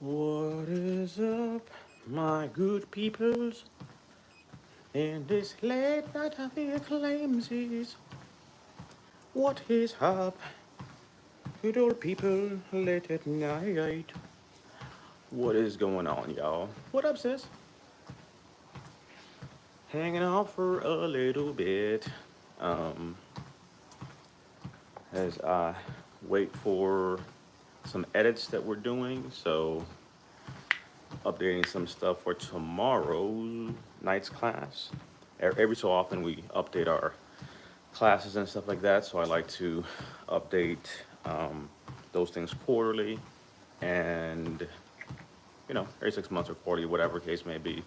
What is up, my good peoples? In this late night of the acclaims is what is up, good old people late at night? What is going on, y'all? What up, sis? Hanging out for a little bit, um, as I wait for some edits that we're doing. So, updating some stuff for tomorrow night's class. Every so often, we update our classes and stuff like that. So I like to update those things quarterly, and every 6 months or quarterly, whatever case may be.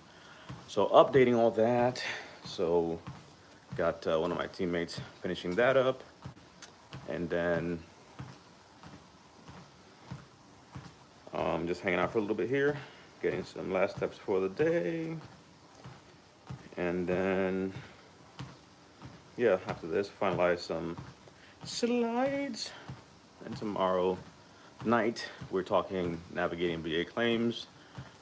So updating all that. So got one of my teammates finishing that up, and then just hanging out for a little bit here, getting some last steps for the day, and then yeah, after this, finalize some slides. And tomorrow night, we're talking navigating VA claims.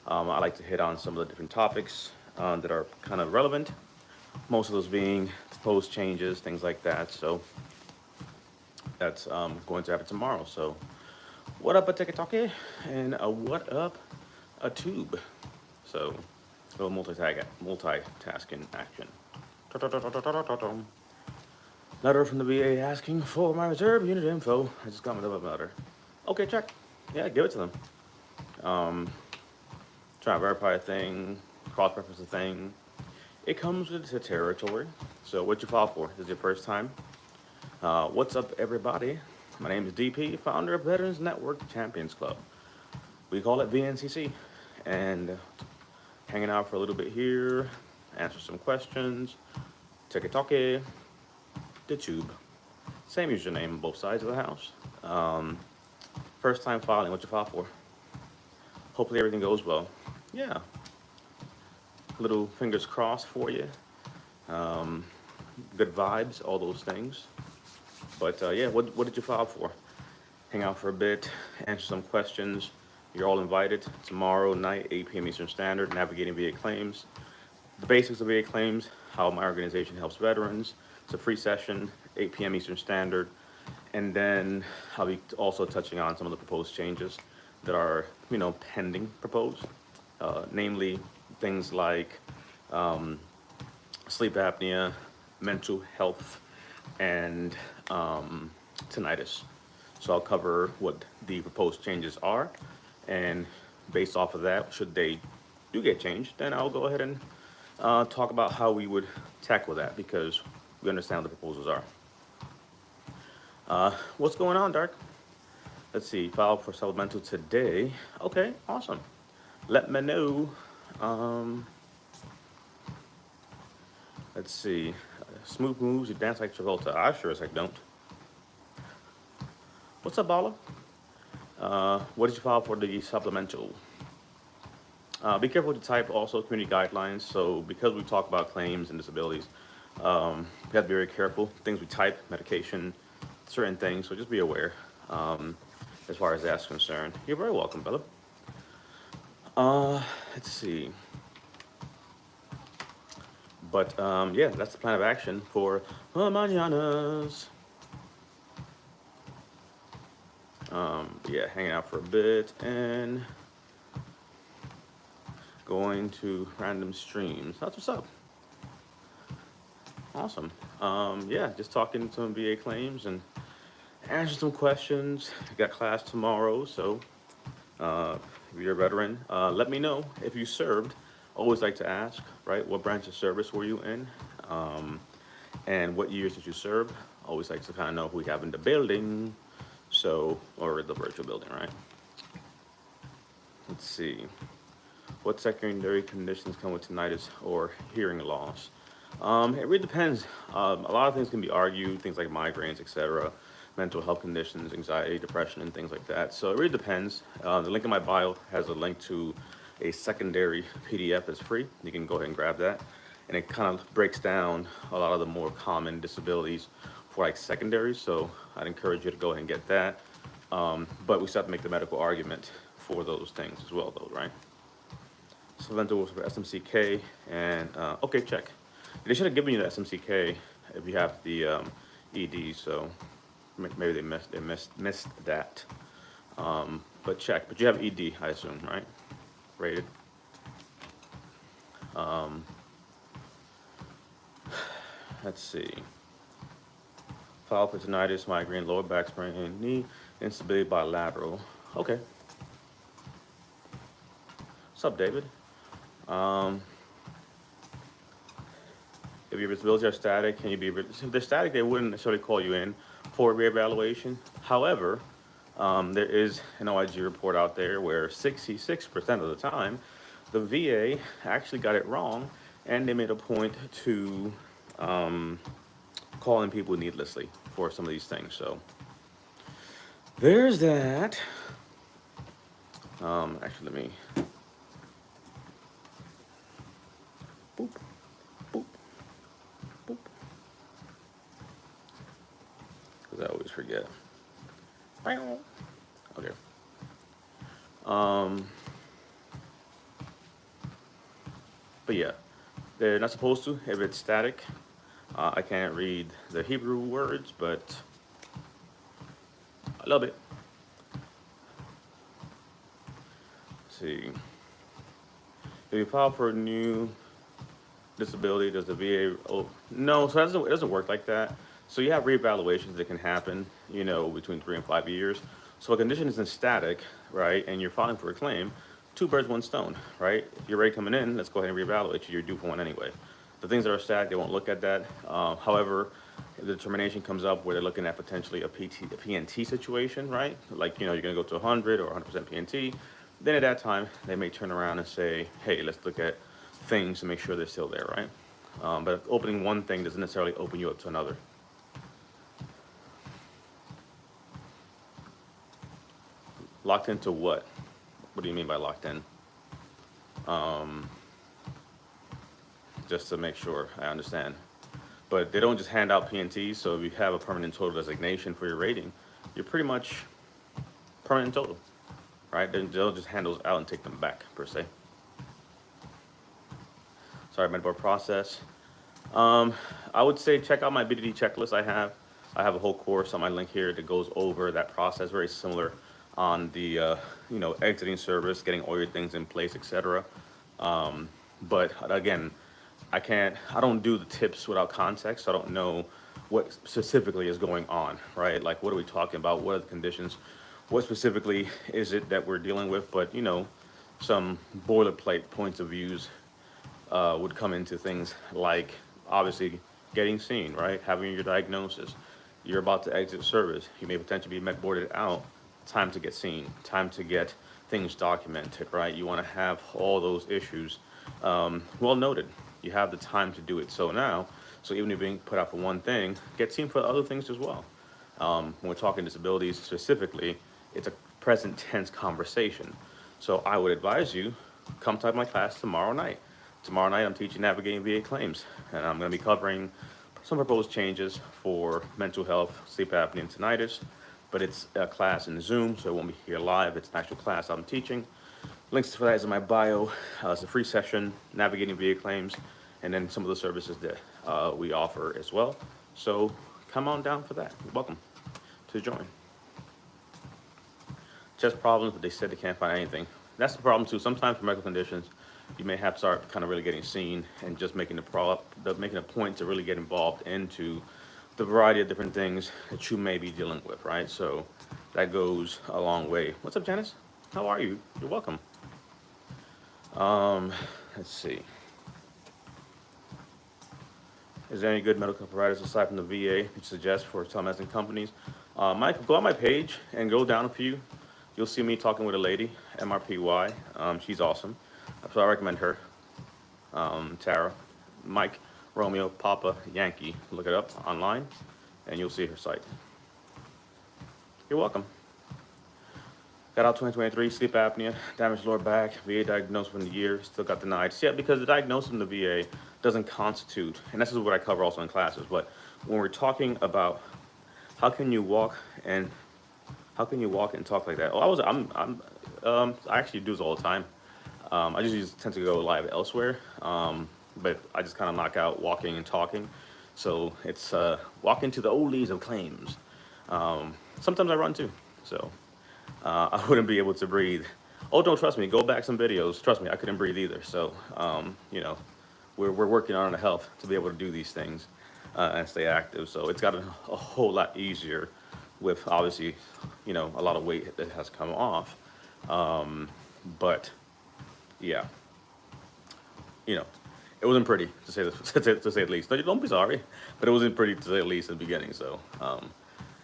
I like to hit on some of the different topics that are kind of relevant. Most of those being proposed changes, things like that. So that's going to happen tomorrow. So what up, a TikTok, and what up, a tube. So a little multitasking action. Letter from the VA asking for my reserve unit info. I just got my letter. Okay, check. Yeah, give it to them. Try to verify a thing, cross-reference a thing. It comes with the territory. So what you file for? This is your first time. What's up, everybody? My name is DP, founder of Veterans Network Champions Club. We call it VNCC. And hanging out for a little bit here, answer some questions. TikTok, the tube. Same username on both sides of the house. First time filing, what you file for? Hopefully everything goes well. Yeah. Little fingers crossed for you. Good vibes, all those things. But yeah, what did you file for? Hang out for a bit, answer some questions. You're all invited tomorrow night, 8 p.m. Eastern Standard, navigating VA claims. The basics of VA claims, how my organization helps veterans. It's a free session, 8 p.m. Eastern Standard. And then I'll be also touching on some of the proposed changes that are, pending proposed. Namely, things like sleep apnea, mental health, and tinnitus. So I'll cover what the proposed changes are, and based off of that, should they do get changed, then I'll go ahead and talk about how we would tackle that, because we understand what the proposals are. What's going on, Dark? Let's see, file for supplemental today. Okay, awesome. Let me know. Let's see. Smooth moves, you dance like Travolta. I sure as heck don't. What's up, Bala? What did you file for the supplemental? Be careful to type also community guidelines. So because we talk about claims and disabilities, we have to be very careful. Things we type, medication, certain things. So just be aware as far as that's concerned. You're very welcome, Bella. Let's see. But yeah, that's the plan of action for mañanas. Yeah, hanging out for a bit and going to random streams. That's what's up. Awesome. Yeah, just talking some VA claims and answer some questions. Got class tomorrow, so if you're a veteran, let me know if you served. Always like to ask, right? What branch of service were you in? And what years did you serve? Always like to kind of know who we have in the building. So, or the virtual building, right? Let's see. What secondary conditions come with tinnitus or hearing loss? It really depends. A lot of things can be argued, things like migraines, etc., mental health conditions, anxiety, depression, and things like that. So it really depends. The link in my bio has a link to a secondary PDF that's free. You can go ahead and grab that. And it kind of breaks down a lot of the more common disabilities for like secondaries. So I'd encourage you to go ahead and get that. But we still have to make the medical argument for those things as well, though, right? Supplemental was for SMCK, and okay, check. They should have given you the SMCK if you have the ED, so maybe they missed that. But check. But you have ED, I assume, right? Rated. Let's see. File for tinnitus, migraine, lower back sprain, and knee instability bilateral. Okay. What's up, David? If your disabilities are static, can you be? If they're static, they wouldn't necessarily call you in for reevaluation. However, there is an OIG report out there where 66% of the time, the VA actually got it wrong, and they made a point to call in people needlessly for some of these things. So there's that. Actually, let me. Boop, boop, boop. Because I always forget. Okay. But yeah, they're not supposed to if it's static. I can't read the Hebrew words, but I love it. Let's see. If you file for a new disability, does the VA? Oh, no. So it doesn't work like that. So you have reevaluations that can happen, you know, between 3 and 5 years. So a condition isn't static, right? And you're filing for a claim. 2 birds, 1 stone, right? If you're ready coming in, let's go ahead and reevaluate you. You're due for one anyway. The things that are static, they won't look at that. However, if the determination comes up where they're looking at potentially a PNT situation, right? Like, you know, you're going to go to 100 or 100% PNT. Then at that time, they may turn around and say, hey, let's look at things to make sure they're still there, right? But opening one thing doesn't necessarily open you up to another. Locked into what? What do you mean by locked in? Just to make sure I understand. But they don't just hand out PNTs, so if you have a permanent total designation for your rating, you're pretty much permanent total, right? They'll just hand those out and take them back, per se. Sorry, Medbar process. I would say check out my VNCC checklist I have. I have a whole course on my link here that goes over that process, very similar on the, you know, exiting service, getting all your things in place, etc. But again, I don't do the tips without context. So I don't know what specifically is going on, right? Like, what are we talking about? What are the conditions? What specifically is it that we're dealing with? But, you know, some boilerplate points of views would come into things like, obviously, getting seen, right? Having your diagnosis. You're about to exit service. You may potentially be med boarded out. Time to get seen. Time to get things documented, right? You want to have all those issues well noted. You have the time to do it. So even if you're being put out for one thing, get seen for other things as well. When we're talking disabilities specifically, it's a present tense conversation. So I would advise you, come to my class tomorrow night. Tomorrow night I'm teaching navigating VA claims, and I'm going to be covering some proposed changes for mental health, sleep apnea, and tinnitus. But it's a class in Zoom, so it won't be here live. It's an actual class I'm teaching. Links for that is in my bio. It's a free session, navigating VA claims, and then some of the services that we offer as well. So come on down for that. You're welcome to join. Chest problems, but they said they can't find anything. That's the problem too. Sometimes for medical conditions, you may have to start kind of really getting seen and just making a point to really get involved into the variety of different things that you may be dealing with, right? So that goes a long way. What's up, Janice? How are you? You're welcome. Let's see. Is there any good medical providers aside from the VA you suggest for telemedicine companies? Mike, go on my page and go down a few. You'll see me talking with a lady, MRPY. She's awesome. So I recommend her. Tara, Mike, Romeo, Papa, Yankee. Look it up online and you'll see her site. You're welcome. Got out 2023, sleep apnea, damaged lower back, VA diagnosis from the year, still got denied. Yeah, because the diagnosis from the VA doesn't constitute, and this is what I cover also in classes, but when we're talking about how can you walk and talk like that? Oh, I actually do this all the time. I usually just tend to go live elsewhere, but I just kind of knock out walking and talking. So it's walking to the oldies of claims. Sometimes I run too, so I wouldn't be able to breathe. Oh, don't trust me. Go back some videos. Trust me, I couldn't breathe either. So you know, we're working on our health to be able to do these things and stay active. So it's gotten a whole lot easier with obviously, you know, a lot of weight that has come off. But yeah, you know, it wasn't pretty to say to say the least. No, don't be sorry, but it wasn't pretty to say the least in the beginning. So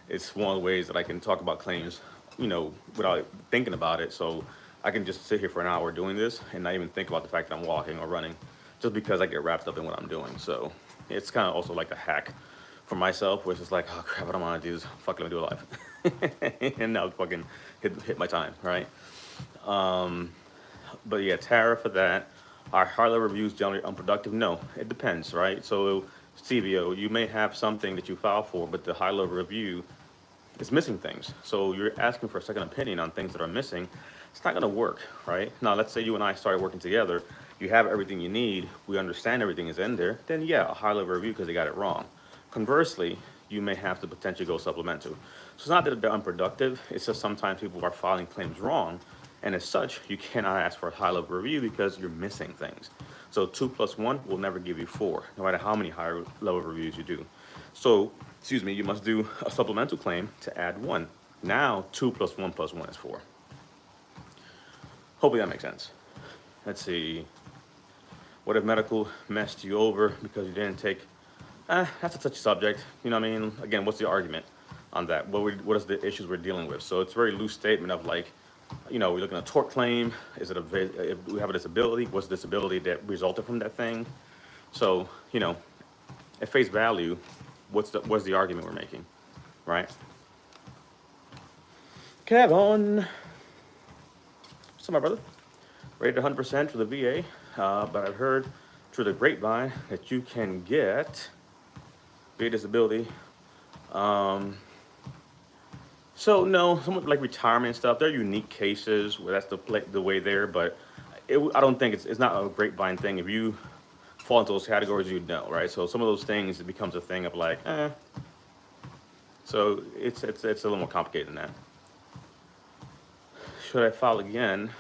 it's one of the ways that I can talk about claims, you know, without thinking about it. So I can just sit here for an hour doing this and not even think about the fact that I'm walking or running, just because I get wrapped up in what I'm doing. So it's kind of also like a hack for myself, which is like, oh crap, I don't want to do this. Fuck, let me do it live. And now fucking hit my time, right? But yeah, tariff for that. Are high-level reviews generally unproductive? No, it depends, right? So CVO, you may have something that you file for, but the high-level review is missing things. So you're asking for a second opinion on things that are missing. It's not gonna work, right? Now, let's say you and I started working together. You have everything you need. We understand everything is in there. Then yeah, a high-level review because they got it wrong. Conversely, you may have to potentially go supplemental. So it's not that they're unproductive. It's just sometimes people are filing claims wrong. And as such, you cannot ask for a high-level review because you're missing things. So 2 plus 1 will never give you 4, no matter how many higher-level reviews you do. So, excuse me, you must do a supplemental claim to add 1. Now, 2 plus 1 plus 1 is 4. Hopefully that makes sense. Let's see. What if medical messed you over because you didn't take... that's a touchy subject. You know what I mean? Again, what's the argument on that? What is the issues we're dealing with? So it's a very loose statement of like, you know, we're looking at a tort claim. Is it if we have a disability? What's the disability that resulted from that thing? So, you know, at face value, what's the argument we're making, right? Kevin, what's up, my brother? Rated 100% for the VA, but I've heard through the grapevine that you can get VA disability. So no, some like retirement stuff, they're unique cases where that's the way there, but I don't think it's not a grapevine thing. If you fall into those categories, you'd know, right? So some of those things, it becomes a thing of like, So it's a little more complicated than that. Should I file again?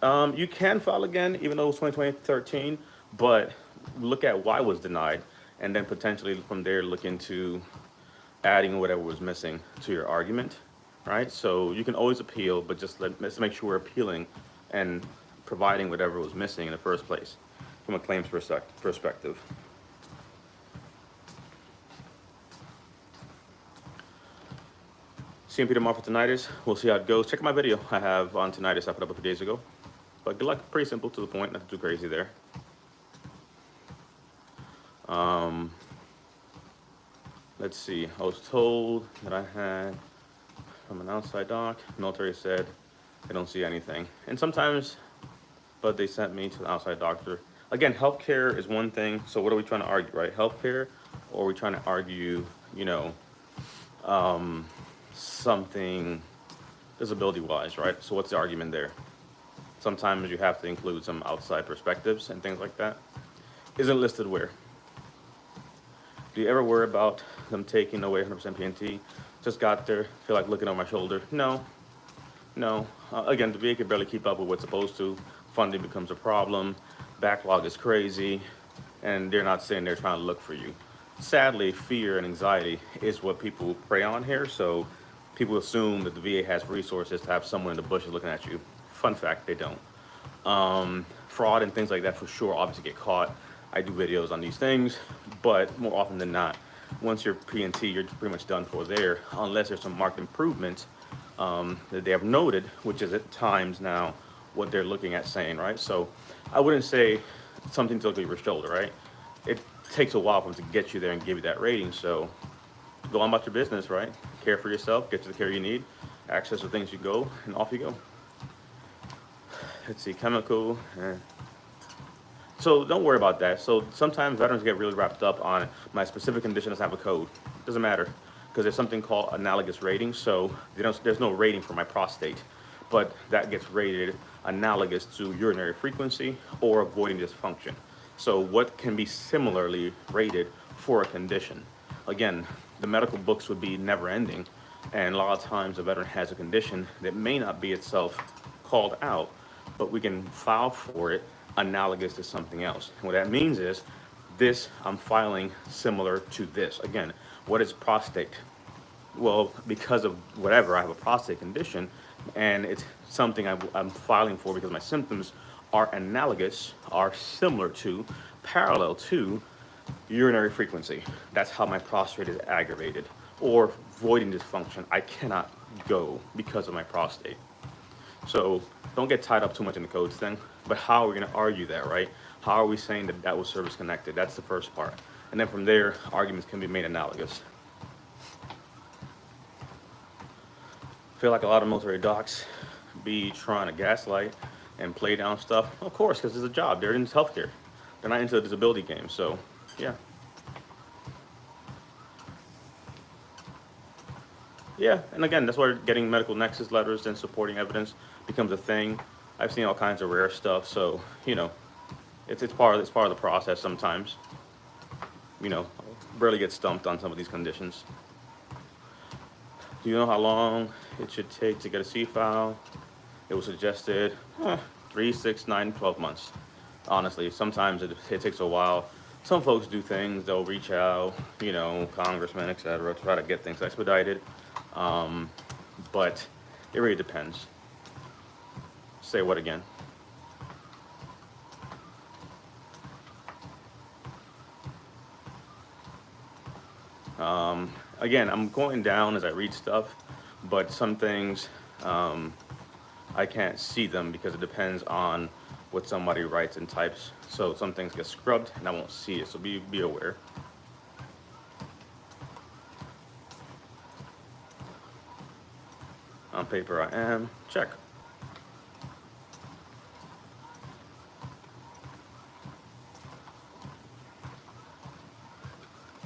You can file again, even though it's 2013, but look at why it was denied, and then potentially from there look into adding whatever was missing to your argument, right? So you can always appeal, but just let's make sure we're appealing and providing whatever was missing in the first place from a claims perspective. CMP tomorrow for tinnitus. We'll see how it goes. Check out my video I have on tinnitus I put up a few days ago. But good luck, pretty simple, to the point, nothing too crazy there. Let's see, I was told that I had from an outside doc, military said they don't see anything. And sometimes, but they sent me to the outside doctor. Again, healthcare is one thing, so what are we trying to argue, right? Healthcare, or are we trying to argue, you know, something disability-wise, right? So what's the argument there? Sometimes you have to include some outside perspectives and things like that. Isn't listed where? Do you ever worry about them taking away 100% PNT? Just got there, feel like looking over my shoulder. No. Again, the VA can barely keep up with what's supposed to. Funding becomes a problem. Backlog is crazy. And they're not sitting there trying to look for you. Sadly, fear and anxiety is what people prey on here. So people assume that the VA has resources to have someone in the bushes looking at you. Fun fact, they don't. Fraud and things like that for sure obviously get caught. I do videos on these things, but more often than not, once you're PNT, you're pretty much done for there, unless there's some marked improvements that they have noted, which is at times now what they're looking at saying, right? So I wouldn't say something to look over your shoulder, right? It takes a while for them to get you there and give you that rating, so go on about your business, right? Care for yourself, get to the care you need, access the things you go, and off you go. Let's see, chemical. So don't worry about that. So sometimes veterans get really wrapped up on my specific condition doesn't have a code. Doesn't matter. because there's something called analogous rating. So there's no rating for my prostate, but that gets rated analogous to urinary frequency or avoiding dysfunction. So what can be similarly rated for a condition? Again, the medical books would be never ending, and a lot of times a veteran has a condition that may not be itself called out, but we can file for it analogous to something else. And what that means is this, I'm filing similar to this. Again, what is prostate? Well, because of whatever, I have a prostate condition, and it's something I'm filing for because my symptoms are analogous, are similar to, parallel to urinary frequency. That's how my prostate is aggravated. Or voiding dysfunction. I cannot go because of my prostate. So don't get tied up too much in the codes thing, but how are we going to argue that, right? How are we saying that that was service connected? That's the first part. And then from there, arguments can be made analogous. I feel like a lot of military docs be trying to gaslight and play down stuff. Of course, because it's a job. They're in healthcare. They're not into the disability game. So, yeah. Yeah, and again, that's where getting medical nexus letters and supporting evidence becomes a thing. I've seen all kinds of rare stuff, so it's part of the process sometimes. Barely get stumped on some of these conditions. Do you know how long it should take to get a C file? It was suggested 3, 6, 9, 12 months. Honestly, sometimes it takes a while. Some folks do things, they'll reach out, congressmen, etc., try to get things expedited. But it really depends. Say what again? Again, I'm going down as I read stuff, but some things I can't see them because it depends on what somebody writes and types. So some things get scrubbed and I won't see it, so be aware. On paper I am. Check.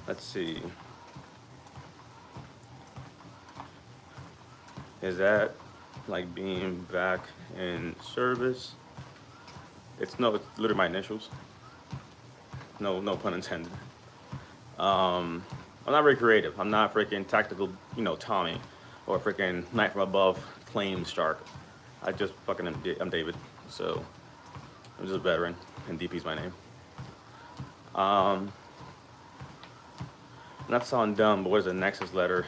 Let's see. Is that like being back in service? It's literally my initials. No pun intended. I'm not very creative. I'm not freaking tactical, Tommy, or freaking Knight from Above, Flame Shark. I just fucking I'm David. So I'm just a veteran, and DP's my name. Not sounding dumb, but what is a nexus letter?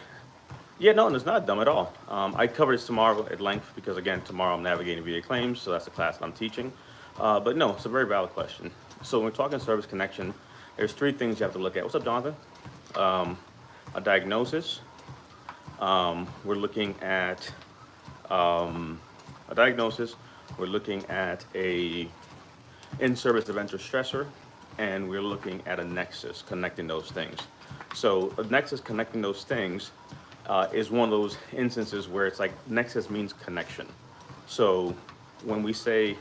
Yeah, no, it's not dumb at all. I cover this tomorrow at length because, again, tomorrow I'm navigating VA claims, so that's the class that I'm teaching. But no, it's a very valid question. So when we're talking service connection, there's 3 things you have to look at. What's up, Jonathan? A diagnosis. We're looking at a diagnosis. We're looking at a in-service event or stressor, and we're looking at a nexus connecting those things. So a nexus connecting those things is one of those instances where it's like nexus means connection. So when we say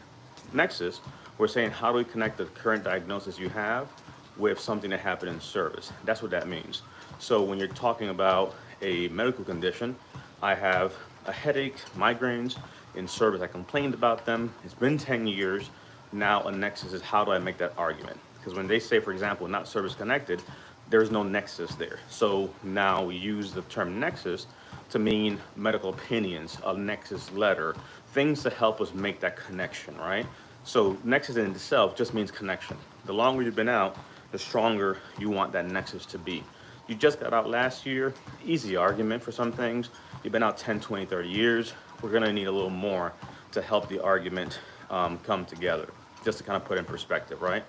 nexus, we're saying how do we connect the current diagnosis you have with something that happened in service. That's what that means. So when you're talking about a medical condition, I have a headache, migraines in service. I complained about them. It's been 10 years. Now a nexus is how do I make that argument? Because when they say, for example, not service connected, there's no nexus there. So now we use the term nexus to mean medical opinions, a nexus letter, things to help us make that connection, right? So nexus in itself just means connection. The longer you've been out, the stronger you want that nexus to be. You just got out last year, easy argument for some things. You've been out 10, 20, 30 years. We're gonna need a little more to help the argument come together, just to kind of put in perspective, right?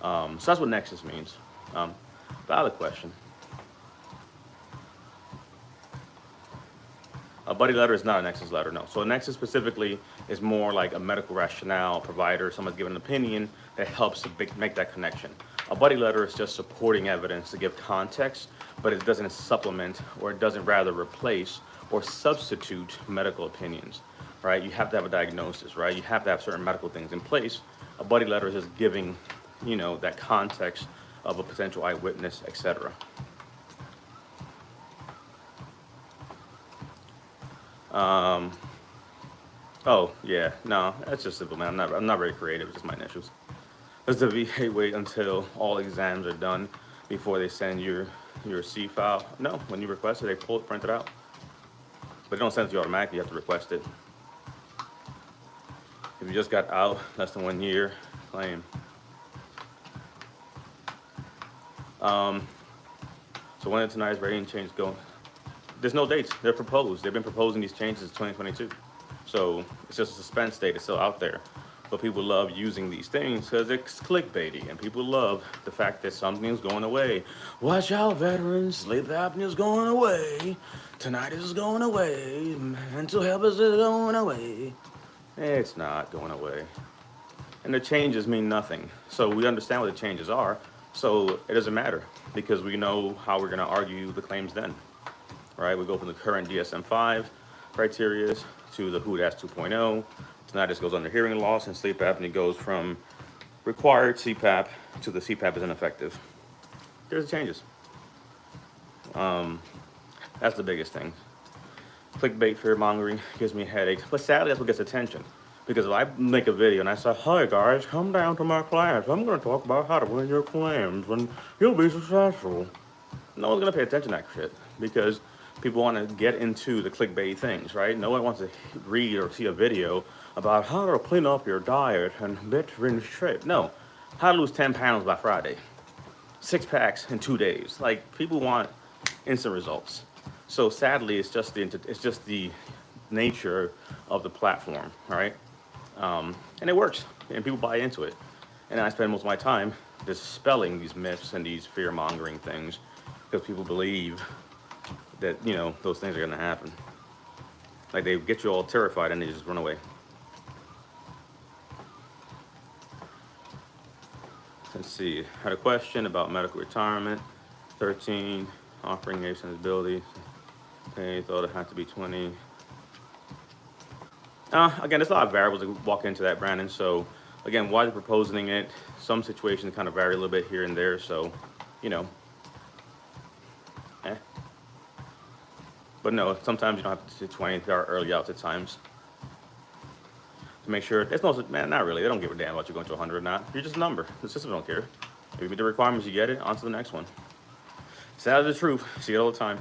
So that's what nexus means. Valid question. A buddy letter is not a nexus letter, no. So a nexus specifically is more like a medical rationale provider, someone's given an opinion that helps to make that connection. A buddy letter is just supporting evidence to give context, but it doesn't supplement, or it doesn't rather replace or substitute medical opinions, right? You have to have a diagnosis, right? You have to have certain medical things in place. A buddy letter is just giving, that context of a potential eyewitness, etc. Oh yeah, no, that's just simple, man. I'm not very creative. It's just my initials. Does the VA wait until all exams are done before they send your C file? No, when you request it, they pull it, print it out. But they don't send it to you automatically. You have to request it. If you just got out less than 1 year, claim. So when did tonight's rating change go? There's no dates. They're proposed. They've been proposing these changes since 2022. So it's just a suspense date. It's still out there. But people love using these things because it's clickbaity, and people love the fact that something's going away. Watch out, veterans. Sleep apnea's going away. Tinnitus is going away. Mental health is going away. It's not going away. And the changes mean nothing. So we understand what the changes are. So it doesn't matter because we know how we're going to argue the claims then. Right? We go from the current DSM-5 criteria to the WHO 2.0. Tonight this goes under hearing loss, and sleep apnea goes from required CPAP to the CPAP is ineffective. There's the changes. That's the biggest thing. Clickbait, fear mongering gives me a headache. But sadly, that's what gets attention. Because if I make a video and I say, "Hi guys, come down to my class. I'm going to talk about how to win your claims and you'll be successful." No one's going to pay attention to that shit because people want to get into the clickbait things, right? No one wants to read or see a video about how to clean up your diet and get in shape. No, how to lose 10 pounds by Friday. 6 packs in 2 days. Like, people want instant results. So sadly, it's just the nature of the platform, right? And it works, and people buy into it. And I spend most of my time dispelling these myths and these fear-mongering things because people believe that, you know, those things are going to happen. Like, they get you all terrified and they just run away. Let's see. I had a question about medical retirement. 13, offering age sensibility. Okay, thought it had to be 20. Again, there's a lot of variables that walk into that, Brandon. So, again, why they're proposing it, some situations kind of vary a little bit here and there. So, you know, But no, sometimes you don't have to do 20. There are early outs at times. To make sure, it's no, man, not really. They don't give a damn about you going to 100 or not. You're just a number. The system don't care. If you meet the requirements, you get it. On to the next one. Sad as the truth. See it all the time.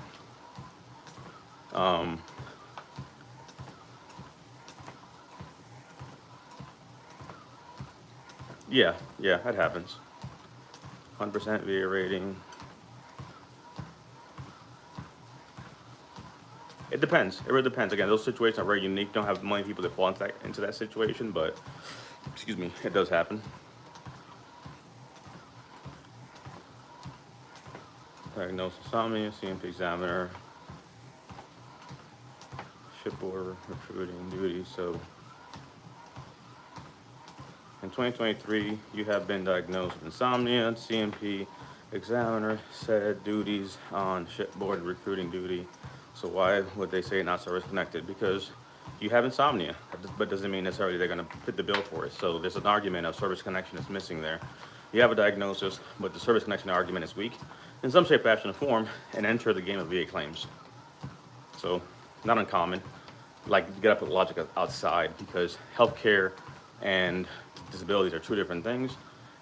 Yeah, that happens. 100% VA rating. It depends. It really depends. Again, those situations are very unique. Don't have many people that fall into that situation, but excuse me, it does happen. Diagnosed insomnia, CMP examiner, shipboard recruiting duty. So in 2023, you have been diagnosed with insomnia. CMP examiner said duties on shipboard recruiting duty. So why would they say not service connected? Because you have insomnia, but doesn't mean necessarily they're going to fit the bill for it. So there's an argument of service connection is missing there. You have a diagnosis, but the service connection argument is weak in some shape, fashion, or form, and enter the game of VA claims. So not uncommon. Like, get up with logic outside, because healthcare and disabilities are two different things.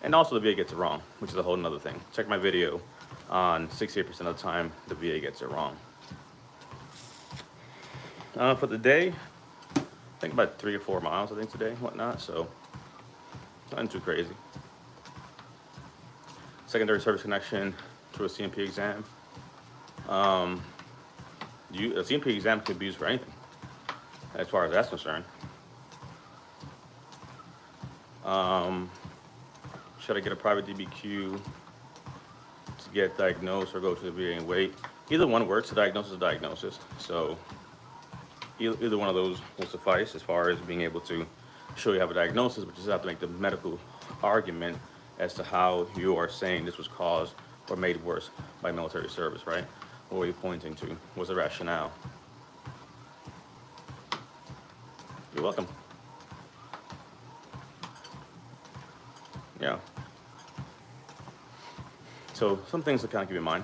And also the VA gets it wrong, which is a whole nother thing. Check my video on 68% of the time the VA gets it wrong. For the day, I think about 3 or 4 miles, I think, today, whatnot, so nothing too crazy. Secondary service connection to a CMP exam. A CMP exam can be used for anything, as far as that's concerned. Should I get a private DBQ to get diagnosed or go to the VA and wait? Either one works. The diagnosis is a diagnosis, so either one of those will suffice as far as being able to show you have a diagnosis, but you just have to make the medical argument as to how you are saying this was caused or made worse by military service, right? What were you pointing to? What's the rationale? You're welcome. Yeah. So some things to kind of keep in mind.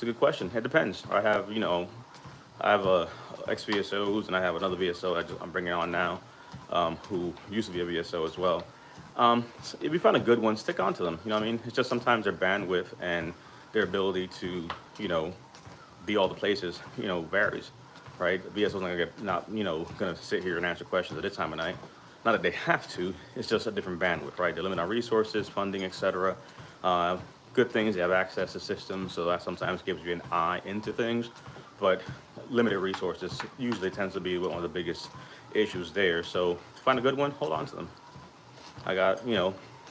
It's a good question. It depends. I have, I have ex-VSOs, and I have another VSO I'm bringing on now, who used to be a VSO as well. So if you find a good one, stick on to them. You know what I mean? It's just sometimes their bandwidth and their ability to, be all the places, varies, right? VSO's not gonna sit here and answer questions at this time of night. Not that they have to. It's just a different bandwidth, right? They limit on resources, funding, etc. Good things, they have access to systems, so that sometimes gives you an eye into things, but limited resources usually tends to be one of the biggest issues there. So find a good one, hold on to them. I got,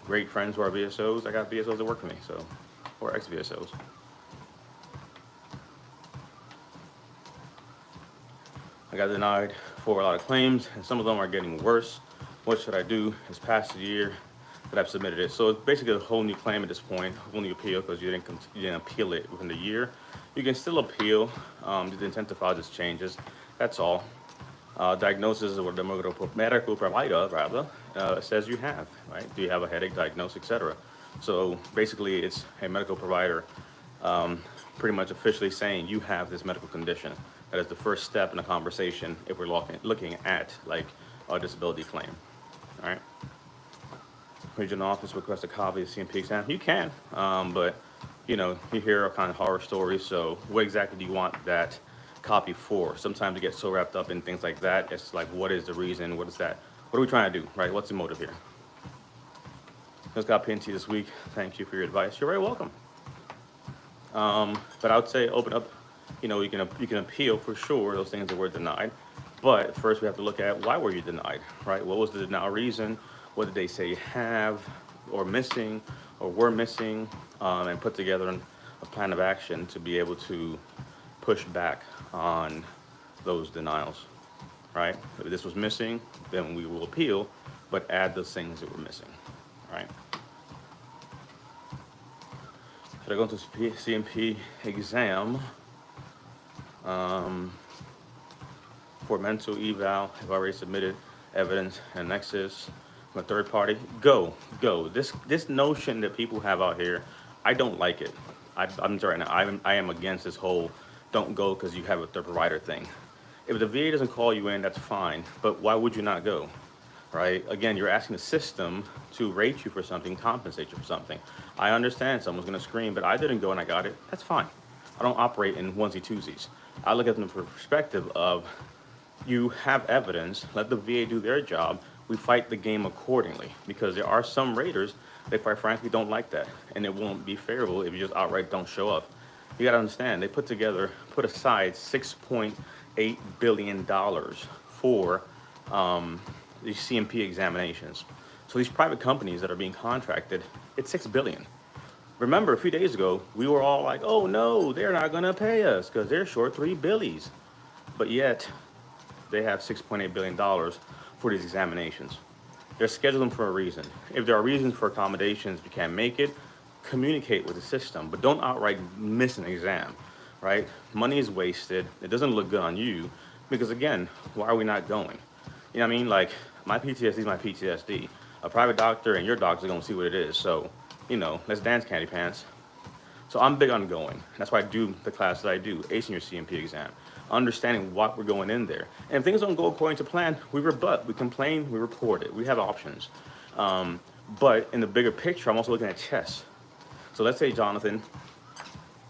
great friends who are VSOs. I got VSOs that work for me, so, or ex-VSOs. I got denied for a lot of claims, and some of them are getting worse. What should I do? It's past a year that I've submitted it. So it's basically a whole new claim at this point, a whole new appeal, because you didn't appeal it within the year. You can still appeal. The intent to file just changes. That's all. Diagnosis or the medical provider says you have, right? Do you have a headache, diagnosis, etc. So basically, it's a medical provider pretty much officially saying you have this medical condition. That is the first step in a conversation if we're looking at like a disability claim. All right. Regional office request a copy of CMP exam. You can, but you hear all kind of horror stories. So what exactly do you want that copy for? Sometimes you get so wrapped up in things like that. It's like, what is the reason? What is that? What are we trying to do, right? What's the motive here? Just got PNT this week. Thank you for your advice. You're very welcome. But I would say open up. You can appeal for sure those things that were denied. But first we have to look at why were you denied, right? What was the denial reason? What did they say you have or missing or were missing, and put together a plan of action to be able to push back on those denials, right? If this was missing, then we will appeal, but add those things that were missing, right? Should I go into CMP exam for mental eval? I've already submitted evidence and nexus. I'm a third party. Go. This notion that people have out here, I don't like it. I'm sorry now. I am against this whole don't go because you have a third provider thing. If the VA doesn't call you in, that's fine. But why would you not go? Right? Again, you're asking the system to rate you for something, compensate you for something. I understand someone's going to scream, but I didn't go and I got it. That's fine. I don't operate in onesie-twosies. I look at them from the perspective of you have evidence, let the VA do their job. We fight the game accordingly, because there are some raters that quite frankly don't like that, and it won't be favorable if you just outright don't show up. You got to understand, they put aside $6.8 billion for these CMP examinations. So these private companies that are being contracted, it's $6 billion. Remember, a few days ago, we were all like, oh no, they're not gonna pay us because they're short $3 billion. But yet, they have $6.8 billion for these examinations. They're scheduling for a reason. If there are reasons for accommodations, you can't make it, communicate with the system, but don't outright miss an exam, right? Money is wasted. It doesn't look good on you, because again, why are we not going? You know what I mean? Like, my PTSD is my PTSD. A private doctor and your doctor are gonna see what it is. So, let's dance, candy pants. So I'm big on going. That's why I do the class that I do, acing your CMP exam, understanding what we're going in there. And if things don't go according to plan, we rebut, we complain, we report it. We have options. But in the bigger picture, I'm also looking at chess. So let's say, Jonathan,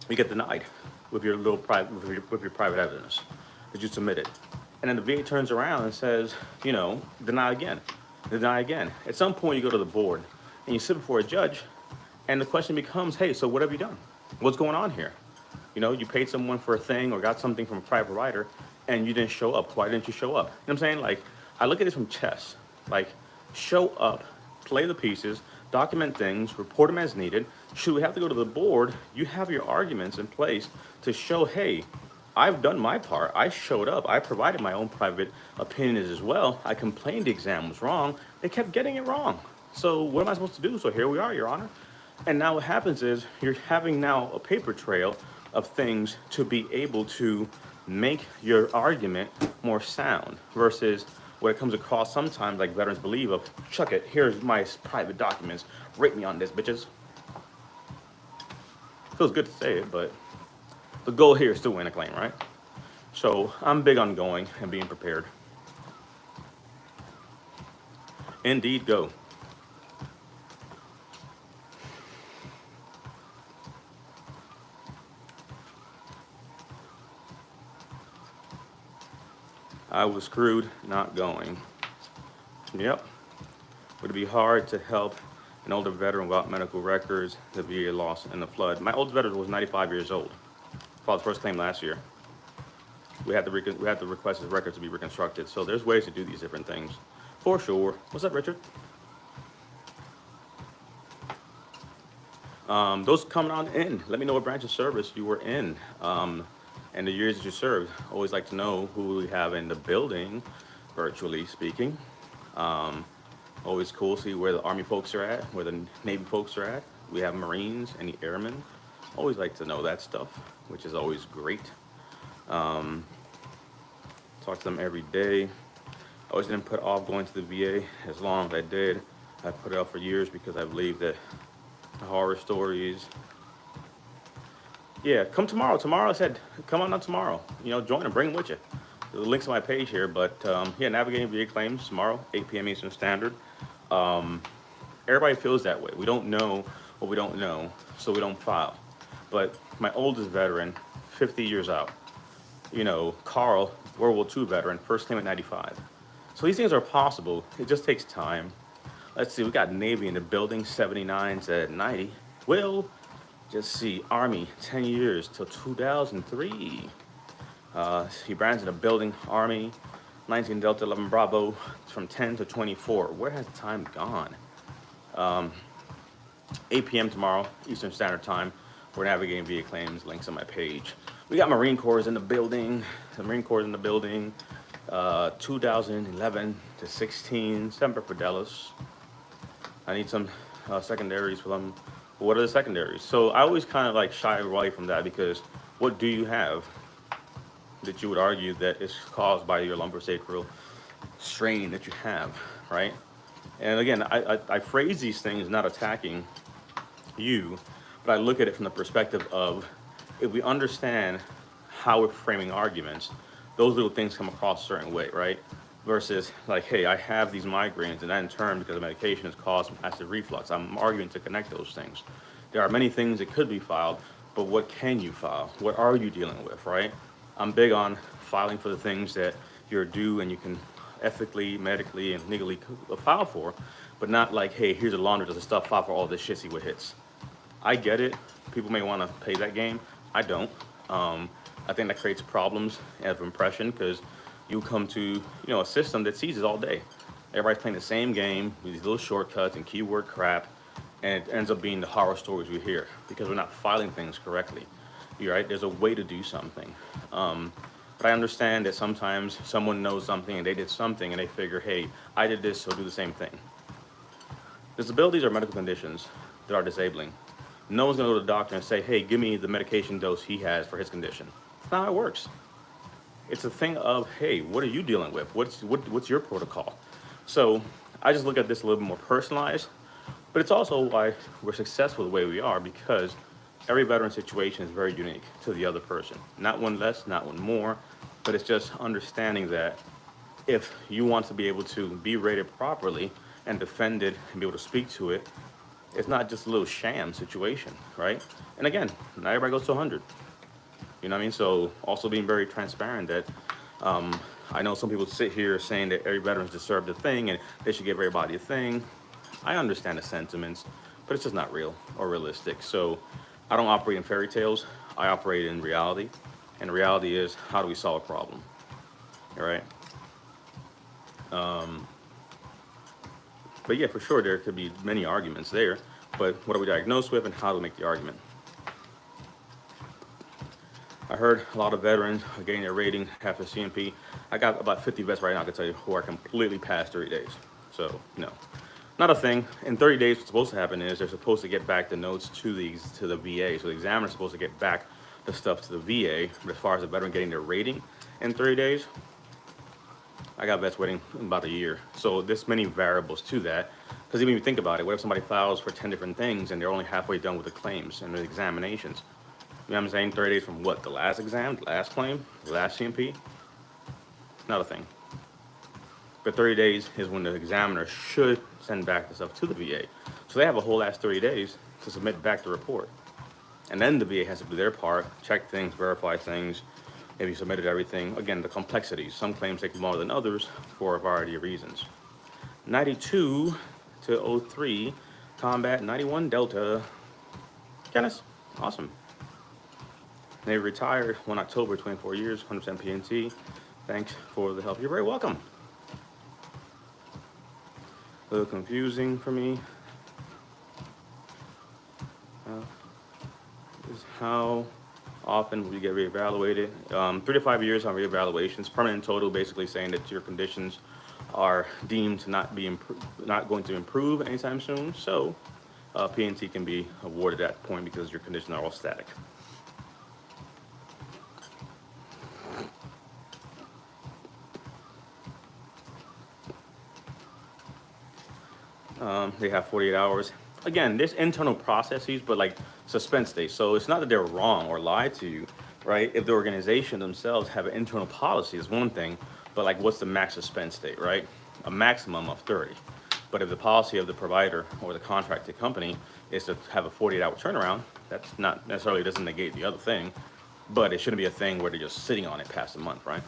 we get denied with your with your private evidence that you submitted. And then the VA turns around and says, deny again. At some point, you go to the board and you sit before a judge, and the question becomes, hey, so what have you done? What's going on here? You paid someone for a thing or got something from a private provider, and you didn't show up. Why didn't you show up? You know what I'm saying? Like, I look at this from chess. Like, show up, play the pieces, document things, report them as needed. Should we have to go to the board, you have your arguments in place to show, hey, I've done my part. I showed up. I provided my own private opinions as well. I complained the exam was wrong. They kept getting it wrong. So what am I supposed to do? So here we are, Your Honor. And now what happens is you're having now a paper trail of things to be able to make your argument more sound, versus what it comes across sometimes like veterans believe of, chuck it, here's my private documents, rate me on this, bitches. Feels good to say it, but the goal here is to win a claim, right? So I'm big on going and being prepared. Indeed, go. I was screwed not going. Yep. Would it be hard to help an older veteran without medical records, the VA loss, and the flood? My oldest veteran was 95 years old. Filed the first claim last year. We had to request his records to be reconstructed. So there's ways to do these different things, for sure. What's up, Richard? Those coming on in, let me know what branch of service you were in and the years that you served. Always like to know who we have in the building, virtually speaking. Always cool to see where the Army folks are at, where the Navy folks are at. We have Marines, any airmen. Always like to know that stuff, which is always great. Talk to them every day. I always didn't put off going to the VA as long as I did. I put it off for years because I believe that the horror stories. Yeah, come tomorrow. Tomorrow, I said, come on tomorrow. You know, join them, bring them with you. The link's on my page here, but yeah, navigating VA claims tomorrow, 8 p.m. Eastern Standard. Everybody feels that way. We don't know what we don't know, so we don't file. But my oldest veteran, 50 years out, you know, Carl, World War II veteran, first claim at 95. So these things are possible. It just takes time. Let's see, we got Navy in the building, 79s at 90. Will, just see, Army, 10 years till 2003. He brands in the building, Army, 19 Delta 11 Bravo, from 10 to 24. Where has the time gone? 8 p.m. tomorrow, Eastern Standard Time. We're navigating VA claims, links on my page. We got Marine Corps in the building, 2011 to 16, Semper Fidelis. I need some secondaries for them. What are the secondaries? So I always kind of like shy away from that because what do you have that you would argue that is caused by your lumbosacral strain that you have, right? And again, I phrase these things not attacking you, but I look at it from the perspective of if we understand how we're framing arguments, those little things come across a certain way, right? Versus like, hey, I have these migraines and that in turn because of medication has caused acid reflux. I'm arguing to connect those things. There are many things that could be filed, but what can you file? What are you dealing with, right? I'm big on filing for the things that you're due and you can ethically, medically, and legally file for, but not like, hey, here's a laundry list of stuff, file for all this shit, see what hits. I get it. People may want to play that game. I don't. I think that creates problems of impression because you come to a system that sees it all day. Everybody's playing the same game with these little shortcuts and keyword crap, and it ends up being the horror stories we hear because we're not filing things correctly. You're right. There's a way to do something. But I understand that sometimes someone knows something and they did something and they figure, hey, I did this, so do the same thing. Disabilities are medical conditions that are disabling. No one's gonna go to the doctor and say, hey, give me the medication dose he has for his condition. That's not how it works. It's a thing of, hey, what are you dealing with? What's your protocol? So I just look at this a little bit more personalized, but it's also why we're successful the way we are because every veteran situation is very unique to the other person. Not one less, not one more, but it's just understanding that if you want to be able to be rated properly and defend it and be able to speak to it, it's not just a little sham situation, right? And again, not everybody goes to 100. You know what I mean? So also being very transparent that I know some people sit here saying that every veteran's deserved a thing and they should give everybody a thing. I understand the sentiments, but it's just not real or realistic. So I don't operate in fairy tales. I operate in reality. And the reality is, how do we solve a problem? All right? But yeah, for sure, there could be many arguments there. But what are we diagnosed with and how do we make the argument? I heard a lot of veterans are getting their rating after CMP. I got about 50 vets right now, I can tell you, who are completely past 30 days. So, no. Not a thing. In 30 days, what's supposed to happen is they're supposed to get back the notes to the VA. So the examiner's supposed to get back the stuff to the VA. But as far as the veteran getting their rating in 30 days, I got vets waiting about a year. So there's many variables to that. Because even if you think about it, what if somebody files for 10 different things and they're only halfway done with the claims and the examinations? know what I'm saying? 30 days from what? The last exam, the last claim, the last CMP? Not a thing. But 30 days is when the examiner should send back the stuff to the VA. So they have a whole last 30 days to submit back the report. And then the VA has to do their part, check things, verify things, if you submitted everything. Again, the complexities. Some claims take more than others for a variety of reasons. 92 to 03, Combat 91 Delta. Kenneth, awesome. They retired 1 October, 24 years, 100% PNT. Thanks for the help. You're very welcome. A little confusing for me. Is how often will you get reevaluated? 3 to 5 years on reevaluations. Permanent total, basically saying that your conditions are deemed to not going to improve anytime soon. So PNT can be awarded at that point because your conditions are all static. They have 48 hours. Again, there's internal processes, but like suspense days. So it's not that they're wrong or lied to you, right? If the organization themselves have an internal policy is one thing, but like what's the max suspense date, right? A maximum of 30. But if the policy of the provider or the contracted company is to have a 48-hour turnaround, that's not necessarily doesn't negate the other thing, but it shouldn't be a thing where they're just sitting on it past a month, right?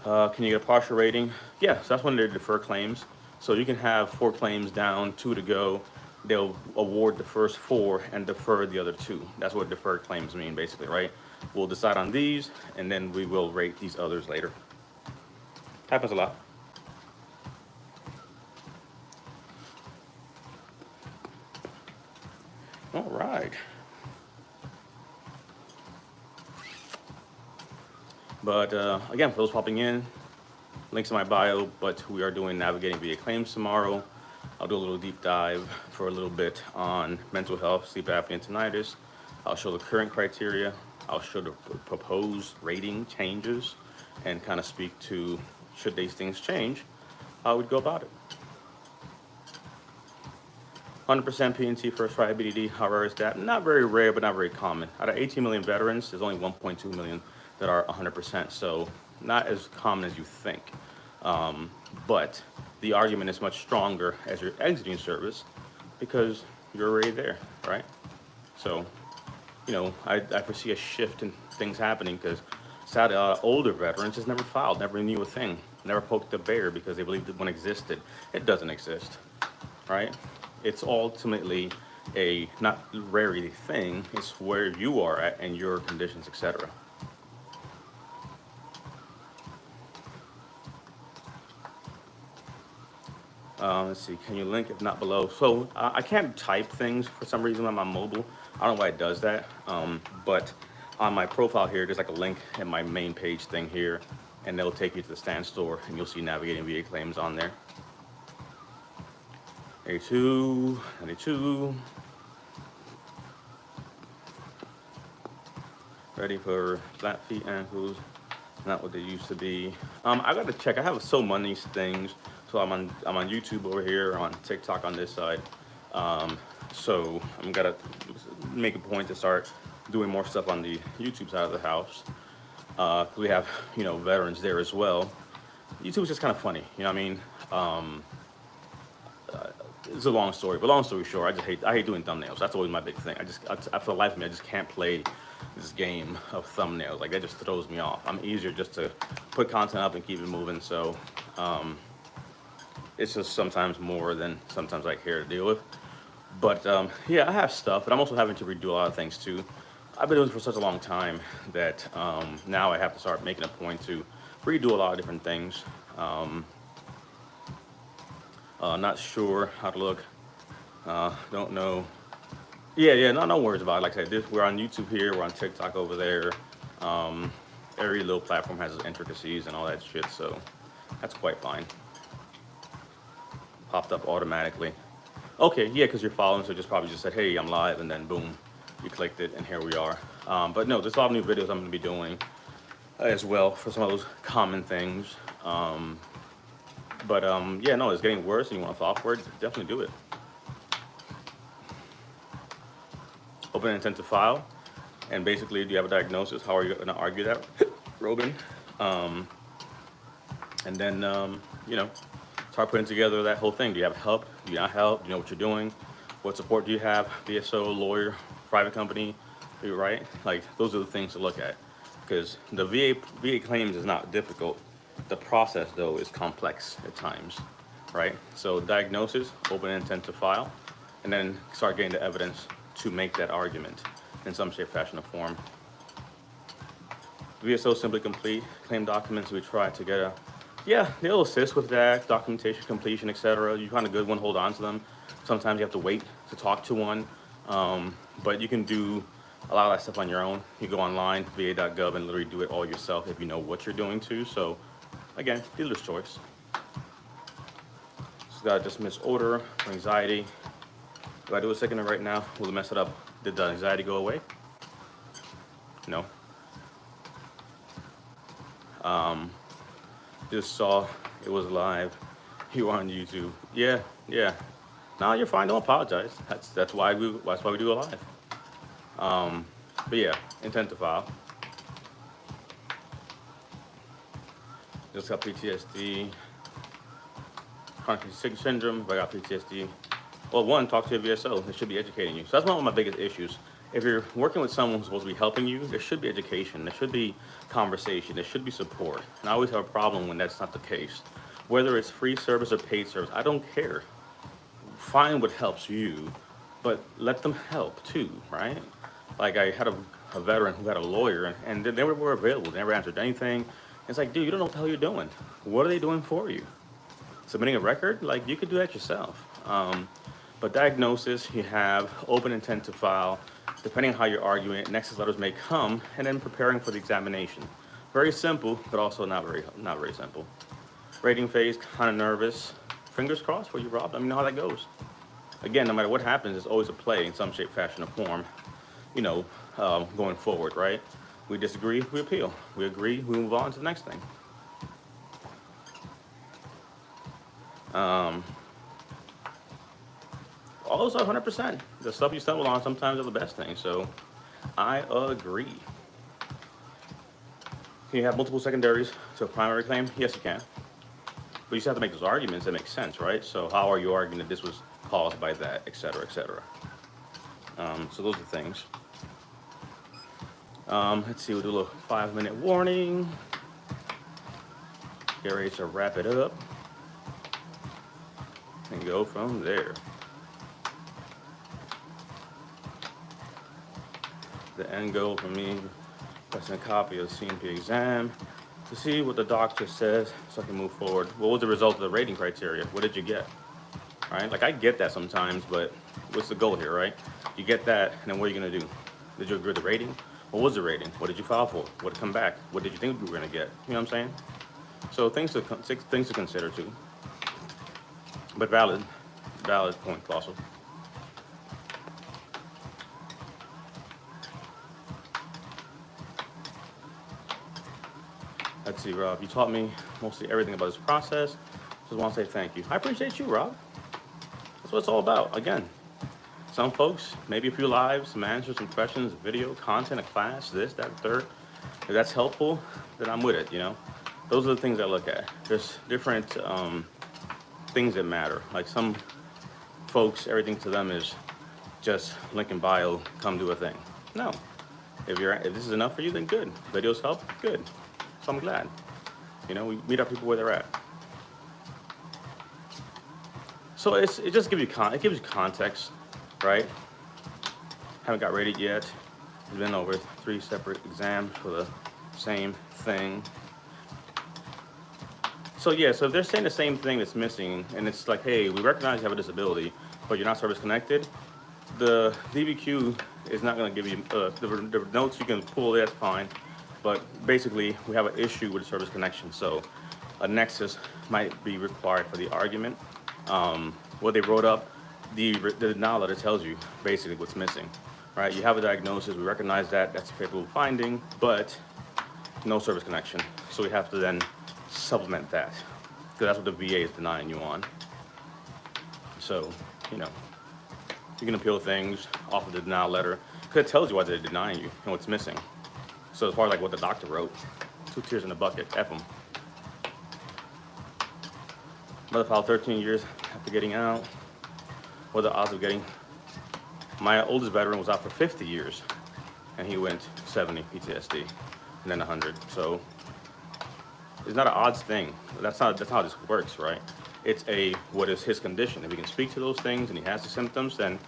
Can you get a partial rating? Yeah, so that's when they defer claims. So you can have 4 claims down, 2 to go. They'll award the first 4 and defer the other 2. That's what deferred claims mean, basically, right? We'll decide on these, and then we will rate these others later. Happens a lot. All right. But again, for those popping in, links in my bio, but we are doing navigating VA claims tomorrow. I'll do a little deep dive for a little bit on mental health, sleep apnea, and tinnitus. I'll show the current criteria. I'll show the proposed rating changes and kind of speak to, should these things change, how we'd go about it. 100% PNT first try BDD, how rare is that? Not very rare, but not very common. Out of 18 million veterans, there's only 1.2 million that are 100%, so not as common as you think. But the argument is much stronger as you're exiting service because you're already there, right? So, you know, I foresee a shift in things happening because sadly, older veterans just never filed, never knew a thing, never poked the bear because they believed that one existed. It doesn't exist, right? It's ultimately a not rarity thing, it's where you are at and your conditions, etc. Let's see, can you link if not below? So I can't type things for some reason on my mobile. I don't know why it does that. But on my profile here, there's like a link in my main page thing here, and they'll take you to the stand store and you'll see navigating VA claims on there. 82, 92. Ready for flat feet, ankles. Not what they used to be. I gotta check. I have so many things. So I'm on YouTube over here, on TikTok on this side. So I'm gonna make a point to start doing more stuff on the YouTube side of the house. We have, you know, veterans there as well. YouTube's just kind of funny, you know what I mean? It's a long story, but long story short, I hate doing thumbnails. That's always my big thing. I for the life of me, I just can't play this game of thumbnails. Like, that just throws me off. I'm easier just to put content up and keep it moving. So it's just sometimes more than sometimes I care to deal with. But yeah, I have stuff, but I'm also having to redo a lot of things too. I've been doing this for such a long time that now I have to start making a point to redo a lot of different things. Not sure how to look. Don't know. Yeah, no worries about it. Like I said, we're on YouTube here, we're on TikTok over there. Every little platform has its intricacies and all that shit, so that's quite fine. Popped up automatically. Okay, yeah, because you're following, so just probably just said, hey, I'm live, and then boom, you clicked it, and here we are. But no, there's a lot of new videos I'm going to be doing as well for some of those common things. Yeah, no, it's getting worse, and you want to fall for it, definitely do it. open intent to file, and basically, do you have a diagnosis? How are you going to argue that, Robin? And then, you know, start putting together that whole thing. Do you have help? Do you not help? Do you know what you're doing? What support do you have? BSO, lawyer, private company, right? Like, those are the things to look at. Because the VA claims is not difficult. The process, though, is complex at times, right? So diagnosis, open intent to file, and then start getting the evidence to make that argument in some shape, fashion, or form. VSO simply complete claim documents. We try to get a, yeah, they'll assist with that, documentation completion, etc. You find a good one, hold on to them. Sometimes you have to wait to talk to one, but you can do a lot of that stuff on your own. You go online, va.gov, and literally do it all yourself if you know what you're doing too. So again, dealer's choice. Just got a dismiss order for anxiety. If I do a second right now, will it mess it up? Did the anxiety go away? No. Just saw it was live. You on YouTube? Yeah. No, you're fine. Don't apologize. That's why we do it live. But yeah, intent to file. Just got PTSD, chronic syndrome. If I got PTSD, well, one, talk to your VSO. They should be educating you. So that's one of my biggest issues. If you're working with someone who's supposed to be helping you, there should be education, there should be conversation, there should be support. And I always have a problem when that's not the case. Whether it's free service or paid service, I don't care. Find what helps you, but let them help too, right? Like I had a veteran who had a lawyer, and they never were available, they never answered anything. It's like, dude, you don't know what the hell you're doing. What are they doing for you? Submitting a record? Like, you could do that yourself. But diagnosis, you have open intent to file, depending on how you're arguing it, nexus letters may come, and then preparing for the examination. Very simple, but also not very simple. Rating phase, kind of nervous. Fingers crossed for you, Rob. Let me know how that goes. Again, no matter what happens, it's always a play in some shape, fashion, or form, you know, going forward, right? We disagree, we appeal. We agree, we move on to the next thing. All those are 100%. The stuff you stumble on sometimes are the best thing, so I agree. Can you have multiple secondaries to a primary claim? Yes, you can. But you still have to make those arguments that make sense, right? So how are you arguing that this was caused by that, et cetera, et cetera? So those are things. Let's see, we'll do a little 5-minute warning. Get ready to wrap it up and go from there. The end goal for me, pressing a copy of the CNP exam to see what the doctor says so I can move forward. What was the result of the rating criteria? What did you get? All right, like I get that sometimes, but what's the goal here, right? You get that, and then what are you gonna do? Did you agree with the rating? What was the rating? What did you file for? What did come back? What did you think we were gonna get? You know what I'm saying? So things to consider too. But valid point also. Let's see, Rob, you taught me mostly everything about this process. Just want to say thank you. I appreciate you, Rob. That's what it's all about. Again, some folks, maybe a few lives, some answers, some questions, video, content, a class, this, that, third. If that's helpful, then I'm with it, you know? Those are the things I look at. There's different things that matter. Like some folks, everything to them is just link in bio, come do a thing. No. If this is enough for you, then good. Videos help, good. So I'm glad. You know, we meet our people where they're at. So it just gives you context, right? Haven't got rated yet. It's been over 3 separate exams for the same thing. So yeah, so if they're saying the same thing that's missing, and it's like, hey, we recognize you have a disability, but you're not service connected, the DBQ is not going to give you the notes you can pull. That's fine. But basically, we have an issue with the service connection, so a nexus might be required for the argument. What they wrote up, the denial letter tells you basically what's missing, right? You have a diagnosis, we recognize that, that's a favorable finding, but no service connection. So we have to then supplement that, because that's what the VA is denying you on. So, you know, you can appeal things off of the denial letter, Because it tells you why they're denying you and what's missing. So as far as like what the doctor wrote, 2 tears in the bucket, F them. Mother filed 13 years after getting out. What are the odds of getting? My oldest veteran was out for 50 years, and he went 70 PTSD, and then 100. So it's not an odds thing. That's how this works, right? It's a what is his condition. If he can speak to those things and he has the symptoms, then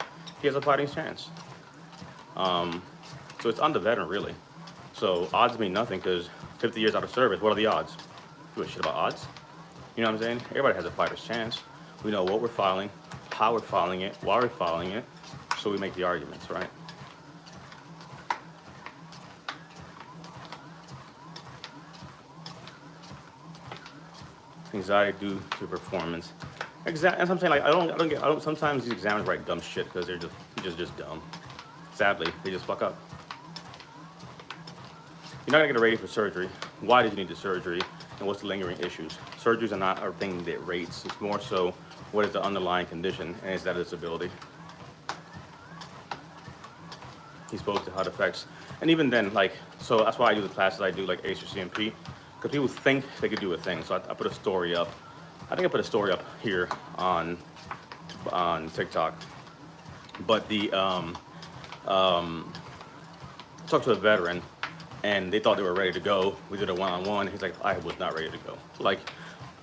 he has a fighting chance. So it's on the veteran, really. So odds mean nothing because 50 years out of service, what are the odds? Give a shit about odds? You know what I'm saying? Everybody has a fighter's chance. We know what we're filing, how we're filing it, why we're filing it, so we make the arguments, right? Anxiety due to performance. And I'm saying, like, I don't. Sometimes these examiners write dumb shit because they're just dumb. Sadly, they just fuck up. You're not gonna get ready for surgery. Why did you need the surgery? And what's the lingering issues? Surgeries are not a thing that rates. It's more so what is the underlying condition, and is that a disability? He spoke to how it affects, and even then, like, so that's why I do the classes I do, like ACE or CMP, because people think they could do a thing. So I put a story up. I think I put a story up here on TikTok. But the talked to a veteran, and they thought they were ready to go. We did a one-on-one. He's like, I was not ready to go. Like,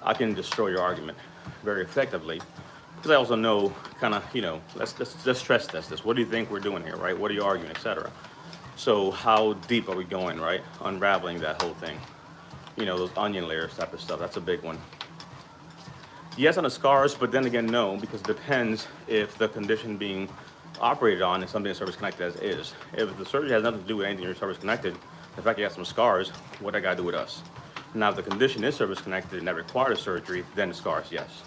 I can destroy your argument very effectively, because I also know kind of, you know, let's stress test this. What do you think we're doing here, right? What are you arguing, etc. So how deep are we going, right? Unraveling that whole thing. You know, those onion layers type of stuff. That's a big one. Yes on the scars, but then again, no, because it depends if the condition being operated on is something that's service connected as is. If the surgery has nothing to do with anything you're service connected, the fact you have some scars, what that got to do with us? Now, if the condition is service connected and that requires surgery, then the scars, yes.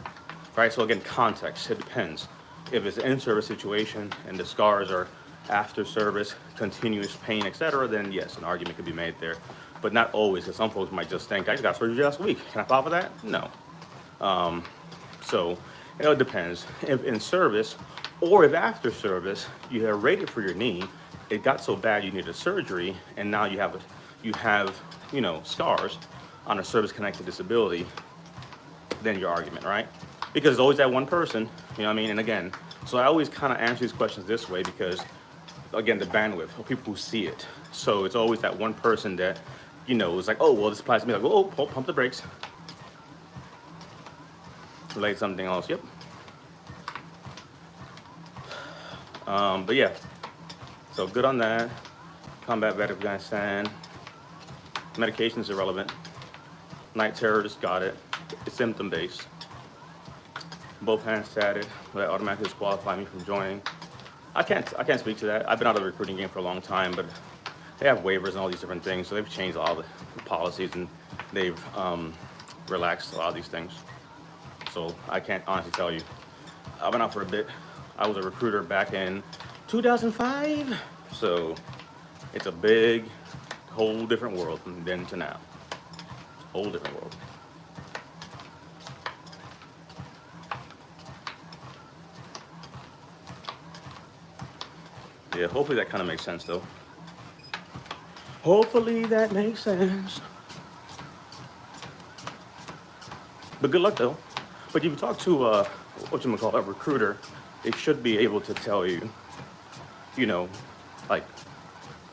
Right, so again, context, it depends. If it's an in-service situation and the scars are after service, continuous pain, etc., then yes, an argument could be made there. But not always, because some folks might just think, I just got surgery last week. Can I file for that? No. So, you know, it depends. If in service, or if after service, you have rated for your knee, it got so bad you needed surgery, and now you have, you know, scars on a service-connected disability, then your argument, right? Because there's always that one person, you know what I mean? And again, so I always kind of answer these questions this way because, again, the bandwidth of people who see it. So it's always that one person that, you know, is like, oh, well, this applies to me. Like, oh, pump the brakes. Relate something else, yep. But yeah, so good on that. Combat vet Afghanistan. Medication is irrelevant. Night terrorist, got it. It's symptom based. Both hands tatted. Will that automatically disqualify me from joining? I can't speak to that. I've been out of the recruiting game for a long time, but they have waivers and all these different things, so they've changed all the policies and they've relaxed a lot of these things. So I can't honestly tell you. I've been out for a bit. I was a recruiter back in 2005, so it's a big, whole different world from then to now. Whole different world. Yeah, hopefully that kind of makes sense, though. Hopefully that makes sense. But good luck, though. But if you talk to a recruiter, they should be able to tell you, you know, like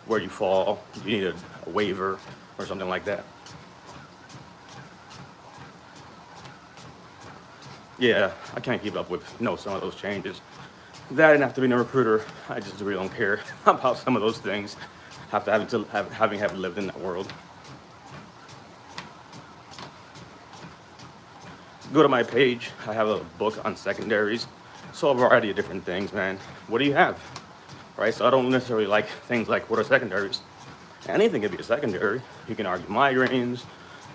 where you fall, you need a waiver or something like that. Yeah, I can't keep up with some of those changes. That didn't have to be a recruiter. I just really don't care about some of those things after having lived in that world. Go to my page. I have a book on secondaries. So a variety of different things, man. What do you have? Right? So I don't necessarily like things like what are secondaries. Anything can be a secondary. You can argue migraines,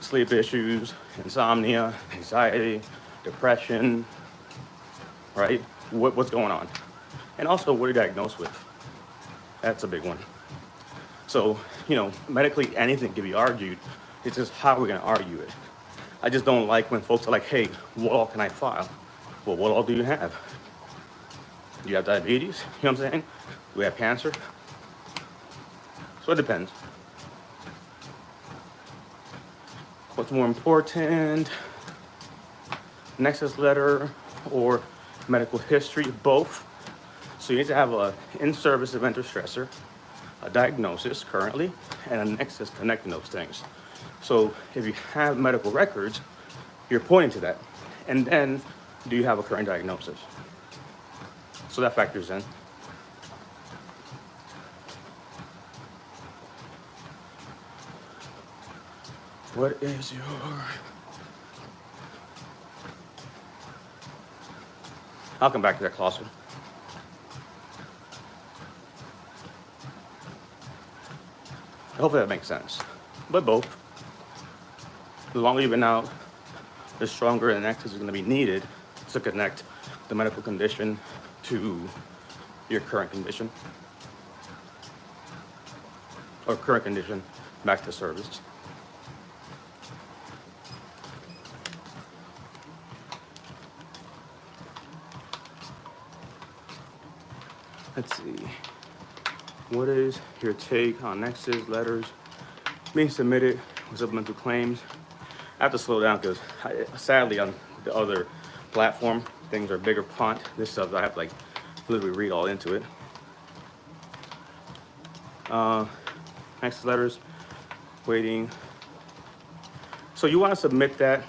sleep issues, insomnia, anxiety, depression, right? What's going on? And also, what are you diagnosed with? That's a big one. So, you know, medically anything can be argued. It's just how we're going to argue it. I just don't like when folks are like, hey, what all can I file? Well, what all do you have? Do you have diabetes? You know what I'm saying? Do we have cancer? So it depends. What's more important, nexus letter or medical history? Both. So you need to have a in-service event or stressor, a diagnosis currently, and a nexus connecting those things. So if you have medical records, you're pointing to that. And then, do you have a current diagnosis? So that factors in. What is your... I'll come back to that closer. Hopefully that makes sense. But both. The longer you've been out, the stronger the nexus is going to be needed to connect the medical condition to your current condition. Or current condition back to service. Let's see. What is your take on nexus letters being submitted with supplemental claims? I have to slow down because sadly on the other platform, things are bigger font. This stuff I have to like literally read all into it. Nexus letters, waiting. So you want to submit that.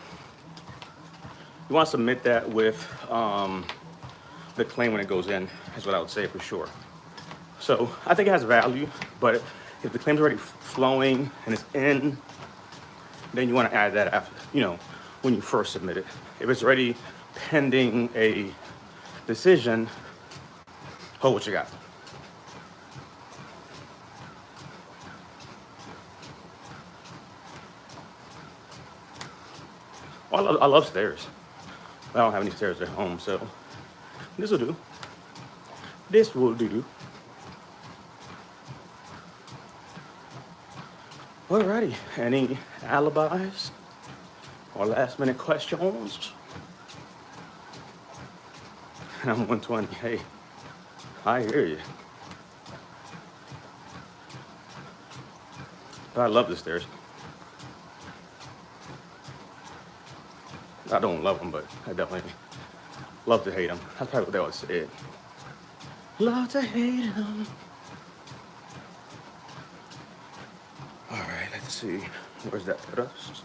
You want to submit that with the claim when it goes in, is what I would say for sure. So I think it has value, but if the claim's already flowing and it's in, then you want to add that after, when you first submit it. If it's already pending a decision, hold what you got. Well, I love stairs. I don't have any stairs at home, so this will do. This will do. Alrighty, any alibis or last minute questions? I'm 120, hey, I hear you. But I love the stairs. I don't love them, but I definitely love to hate them. That's probably what they always say. Love to hate them. All right, let's see. Where's that put us?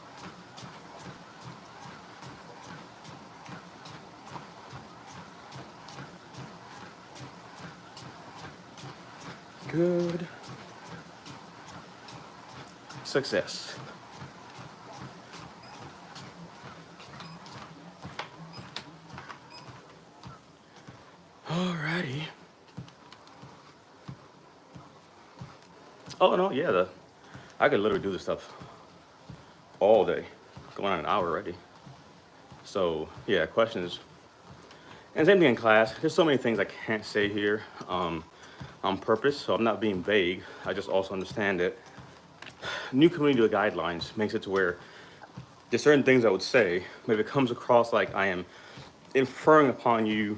Good. Success. Alrighty. Oh no, yeah, I could literally do this stuff all day, going on an hour already. So yeah, questions. And same thing in class. There's so many things I can't say here on purpose, so I'm not being vague. I just also understand that new community guidelines makes it to where there's certain things I would say, but if it comes across like I am inferring upon you,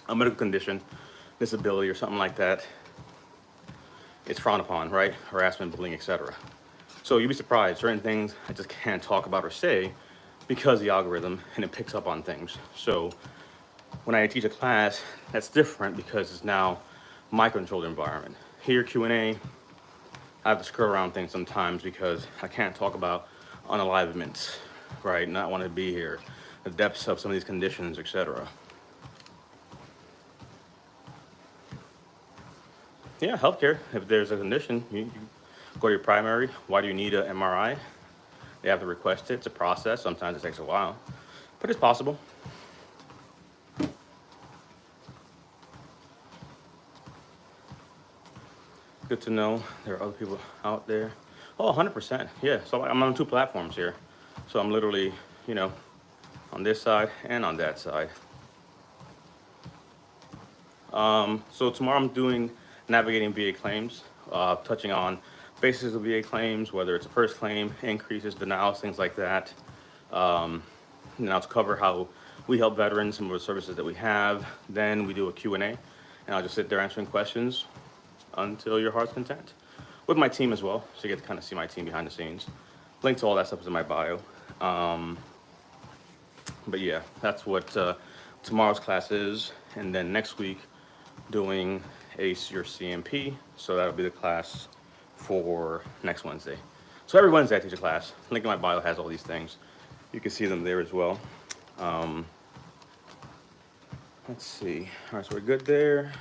a medical condition, disability, or something like that, it's frowned upon, right? Harassment, bullying, etc. So you'd be surprised, certain things I just can't talk about or say because of the algorithm, and it picks up on things. So when I teach a class, that's different because it's now my controlled environment. Here, Q&A, I have to skirt around things sometimes because I can't talk about unalivements, right? Not want to be here, the depths of some of these conditions, etc. Yeah, healthcare. If there's a condition, you go to your primary. Why do you need an MRI? They have to request it. It's a process. Sometimes it takes a while, but it's possible. Good to know there are other people out there. Oh, 100%. Yeah. So I'm on 2 platforms here. So I'm literally, on this side and on that side. So tomorrow I'm doing navigating VA claims, touching on basics of VA claims, whether it's a first claim, increases, denials, things like that. And I'll cover how we help veterans, some of the services that we have. Then we do a Q&A, and I'll just sit there answering questions. until your heart's content. With my team as well, so you get to kind of see my team behind the scenes. Link to all that stuff is in my bio. But yeah, that's what tomorrow's class is. And then next week, doing ACE your CMP. So that'll be the class for next Wednesday. So every Wednesday I teach a class. Link in my bio has all these things. You can see them there as well. Let's see. All right, so we're good there.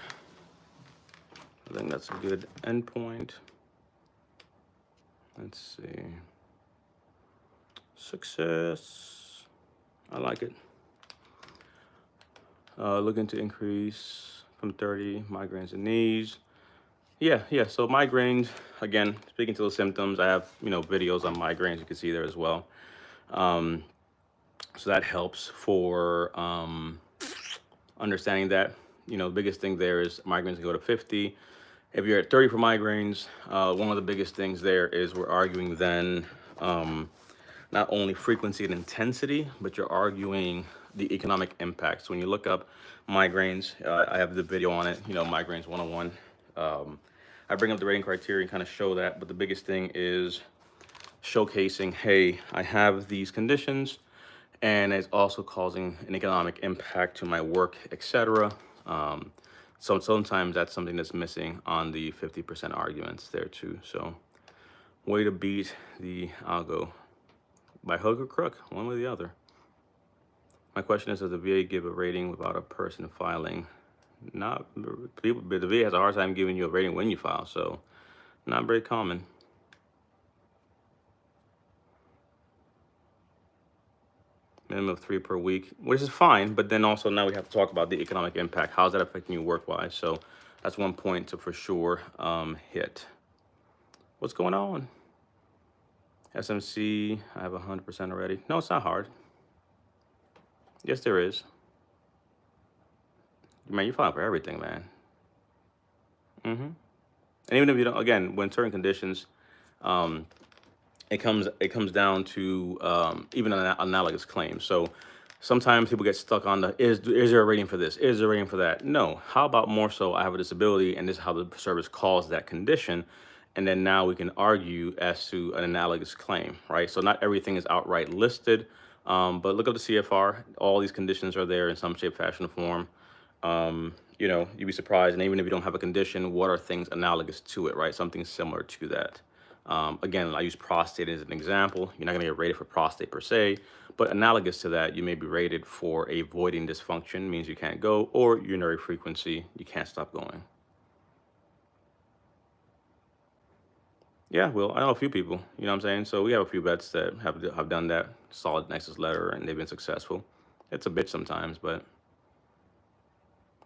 I think that's a good endpoint. Let's see. Success. I like it. Looking to increase from 30 migraines and knees. Yeah. So migraines, again, speaking to the symptoms, I have, videos on migraines you can see there as well. So that helps for understanding that, the biggest thing there is migraines can go to 50. If you're at 30 for migraines, one of the biggest things there is we're arguing then not only frequency and intensity, but you're arguing the economic impact. So when you look up migraines, I have the video on it, migraines 101. I bring up the rating criteria and kind of show that, but the biggest thing is showcasing, hey, I have these conditions and it's also causing an economic impact to my work, etc. So sometimes that's something that's missing on the 50% arguments there too. So way to beat the algo by hook or crook, one way or the other. My question is, does the VA give a rating without a person filing? Not people, the VA has a hard time giving you a rating when you file, so not very common. Minimum of 3 per week, which is fine, but then also now we have to talk about the economic impact. How's that affecting you work-wise? So that's one point to for sure hit. What's going on? SMC, I have 100% already. No, it's not hard. Yes, there is. Man, you're filing for everything, man. And even if you don't, again, when certain conditions, it comes down to even an analogous claim. So sometimes people get stuck on the is there a rating for this? Is there a rating for that? No. How about more so I have a disability and this is how the service calls that condition, and then now we can argue as to an analogous claim, right? So not everything is outright listed, but look up the CFR. All these conditions are there in some shape, fashion, or form. You'd be surprised, and even if you don't have a condition, what are things analogous to it, right? Something similar to that. Again, I use prostate as an example. You're not going to get rated for prostate per se, but analogous to that, you may be rated for a voiding dysfunction, means you can't go, or urinary frequency, you can't stop going. Yeah, well, I know a few people, you know what I'm saying? So we have a few vets that have done that solid nexus letter, and they've been successful. It's a bitch sometimes, but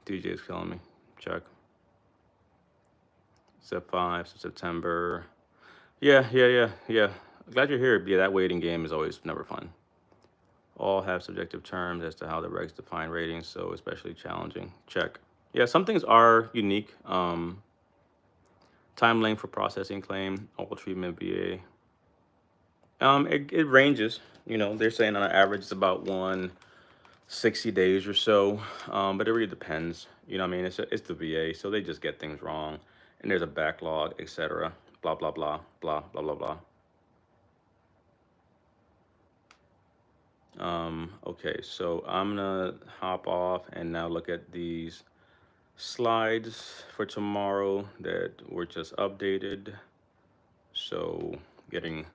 DJ is killing me. Check. Step 5, so September. Yeah. Glad you're here. Yeah, that waiting game is always never fun. All have subjective terms as to how the regs define ratings, so especially challenging. Check. Yeah, some things are unique. Time length for processing claim, all treatment VA. It ranges. They're saying on an average it's about 160 days or so, but it really depends. It's the VA, so they just get things wrong, and there's a backlog, etc. Blah blah blah blah blah blah blah. Okay, so I'm gonna hop off and now look at these slides for tomorrow that were just updated. So getting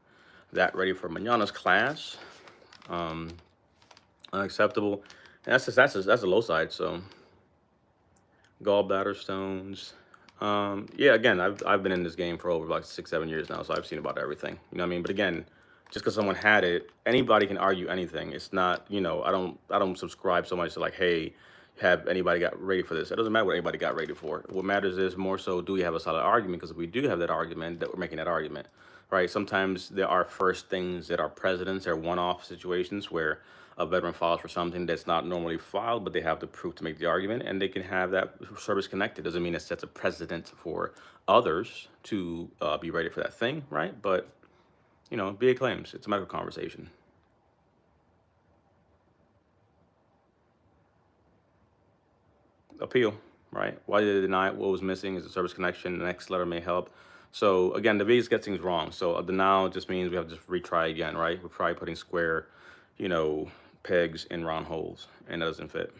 that ready for mañana's class. Unacceptable. And that's the low side. So gallbladder stones. Yeah, again, I've been in this game for over like 6-7 years now, so I've seen about everything. You know what I mean? But again, just because someone had it, anybody can argue anything. It's not, I don't subscribe so much to like, hey, have anybody got rated for this? It doesn't matter what anybody got rated for. What matters is more so, do we have a solid argument? Because if we do have that argument, that we're making that argument, right? Sometimes there are first things that are precedents, or one-off situations where a veteran files for something that's not normally filed, but they have the proof to make the argument, and they can have that service connected. Doesn't mean it sets a precedent for others to be rated for that thing, right? But VA claims, it's a medical conversation. Appeal. right? Why did they deny it? What was missing is the service connection. The next letter may help. So again, the Vegas gets things wrong. So a denial just means we have to just retry again, right? We're probably putting square, pegs in round holes, and that doesn't fit.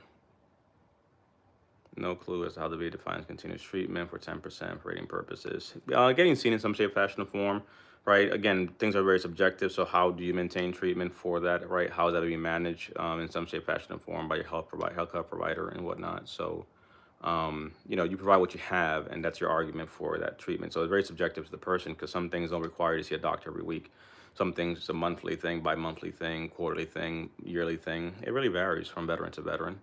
No clue as to how the VA defines continuous treatment for 10% for rating purposes. Getting seen in some shape, fashion, or form, right? Again, things are very subjective. So how do you maintain treatment for that, right? How is that being managed in some shape, fashion, or form by your healthcare provider and whatnot? So, you provide what you have, and that's your argument for that treatment. So it's very subjective to the person because some things don't require you to see a doctor every week. Some things it's a monthly thing, bi-monthly thing, quarterly thing, yearly thing. It really varies from veteran to veteran.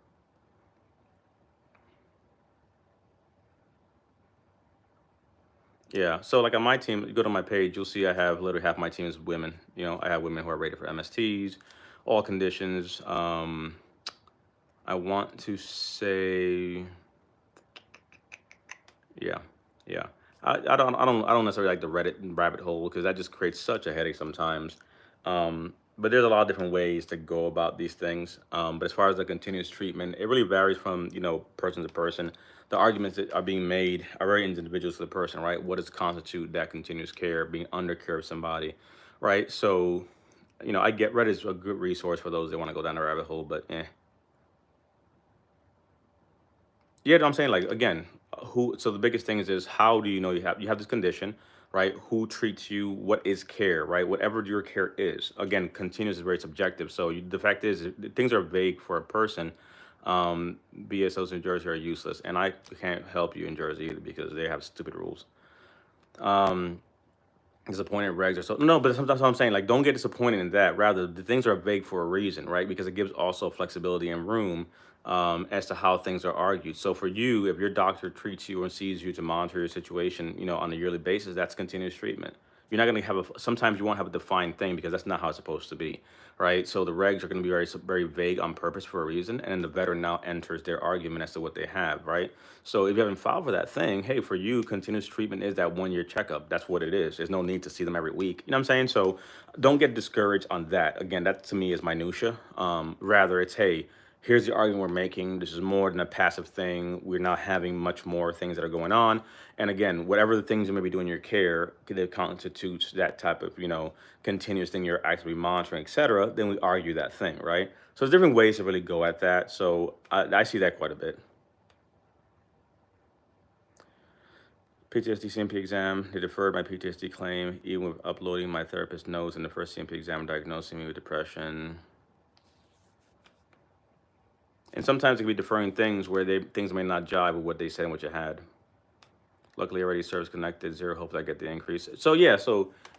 Yeah. So like on my team, you go to my page, you'll see I have literally half my team is women. I have women who are rated for MSTs, all conditions. I want to say, yeah, yeah. I don't necessarily like the Reddit rabbit hole because that just creates such a headache sometimes. But there's a lot of different ways to go about these things. But as far as the continuous treatment, it really varies from person to person. The arguments that are being made are very individual to the person, right? What does constitute that continuous care, being under care of somebody, right? So, I get Reddit is a good resource for those that want to go down the rabbit hole, but yeah, I'm saying like again, who? So the biggest thing is how do you know you have this condition, right? Who treats you? What is care, right? Whatever your care is. Again, continuous is very subjective. So the fact is, things are vague for a person. BSOs in Jersey are useless, and I can't help you in Jersey either because they have stupid rules. Um, Disappointed regs or so. No, but sometimes what I'm saying, like, don't get disappointed in that. Rather, the things are vague for a reason, right? Because it gives also flexibility and room as to how things are argued. So for you, if your doctor treats you and sees you to monitor your situation, on a yearly basis, that's continuous treatment. You're not going to have sometimes you won't have a defined thing because that's not how it's supposed to be, right? So the regs are going to be very vague on purpose for a reason, and then the veteran now enters their argument as to what they have, right? So if you haven't filed for that thing, hey, for you, continuous treatment is that 1 year checkup. That's what it is. There's no need to see them every week. You know what I'm saying? So don't get discouraged on that. Again, that to me is minutia. Rather, it's hey, here's the argument we're making. This is more than a passive thing. We're not having much more things that are going on. And again, whatever the things you may be doing in your care that constitutes that type of, continuous thing you're actively monitoring, et cetera, then we argue that thing, right? So there's different ways to really go at that. So I see that quite a bit. PTSD CMP exam, they deferred my PTSD claim, even with uploading my therapist notes in the first CMP exam diagnosing me with depression. And sometimes it can be deferring things where things may not jive with what they said and what you had. Luckily, already service connected, zero hope that I get the increase. So yeah.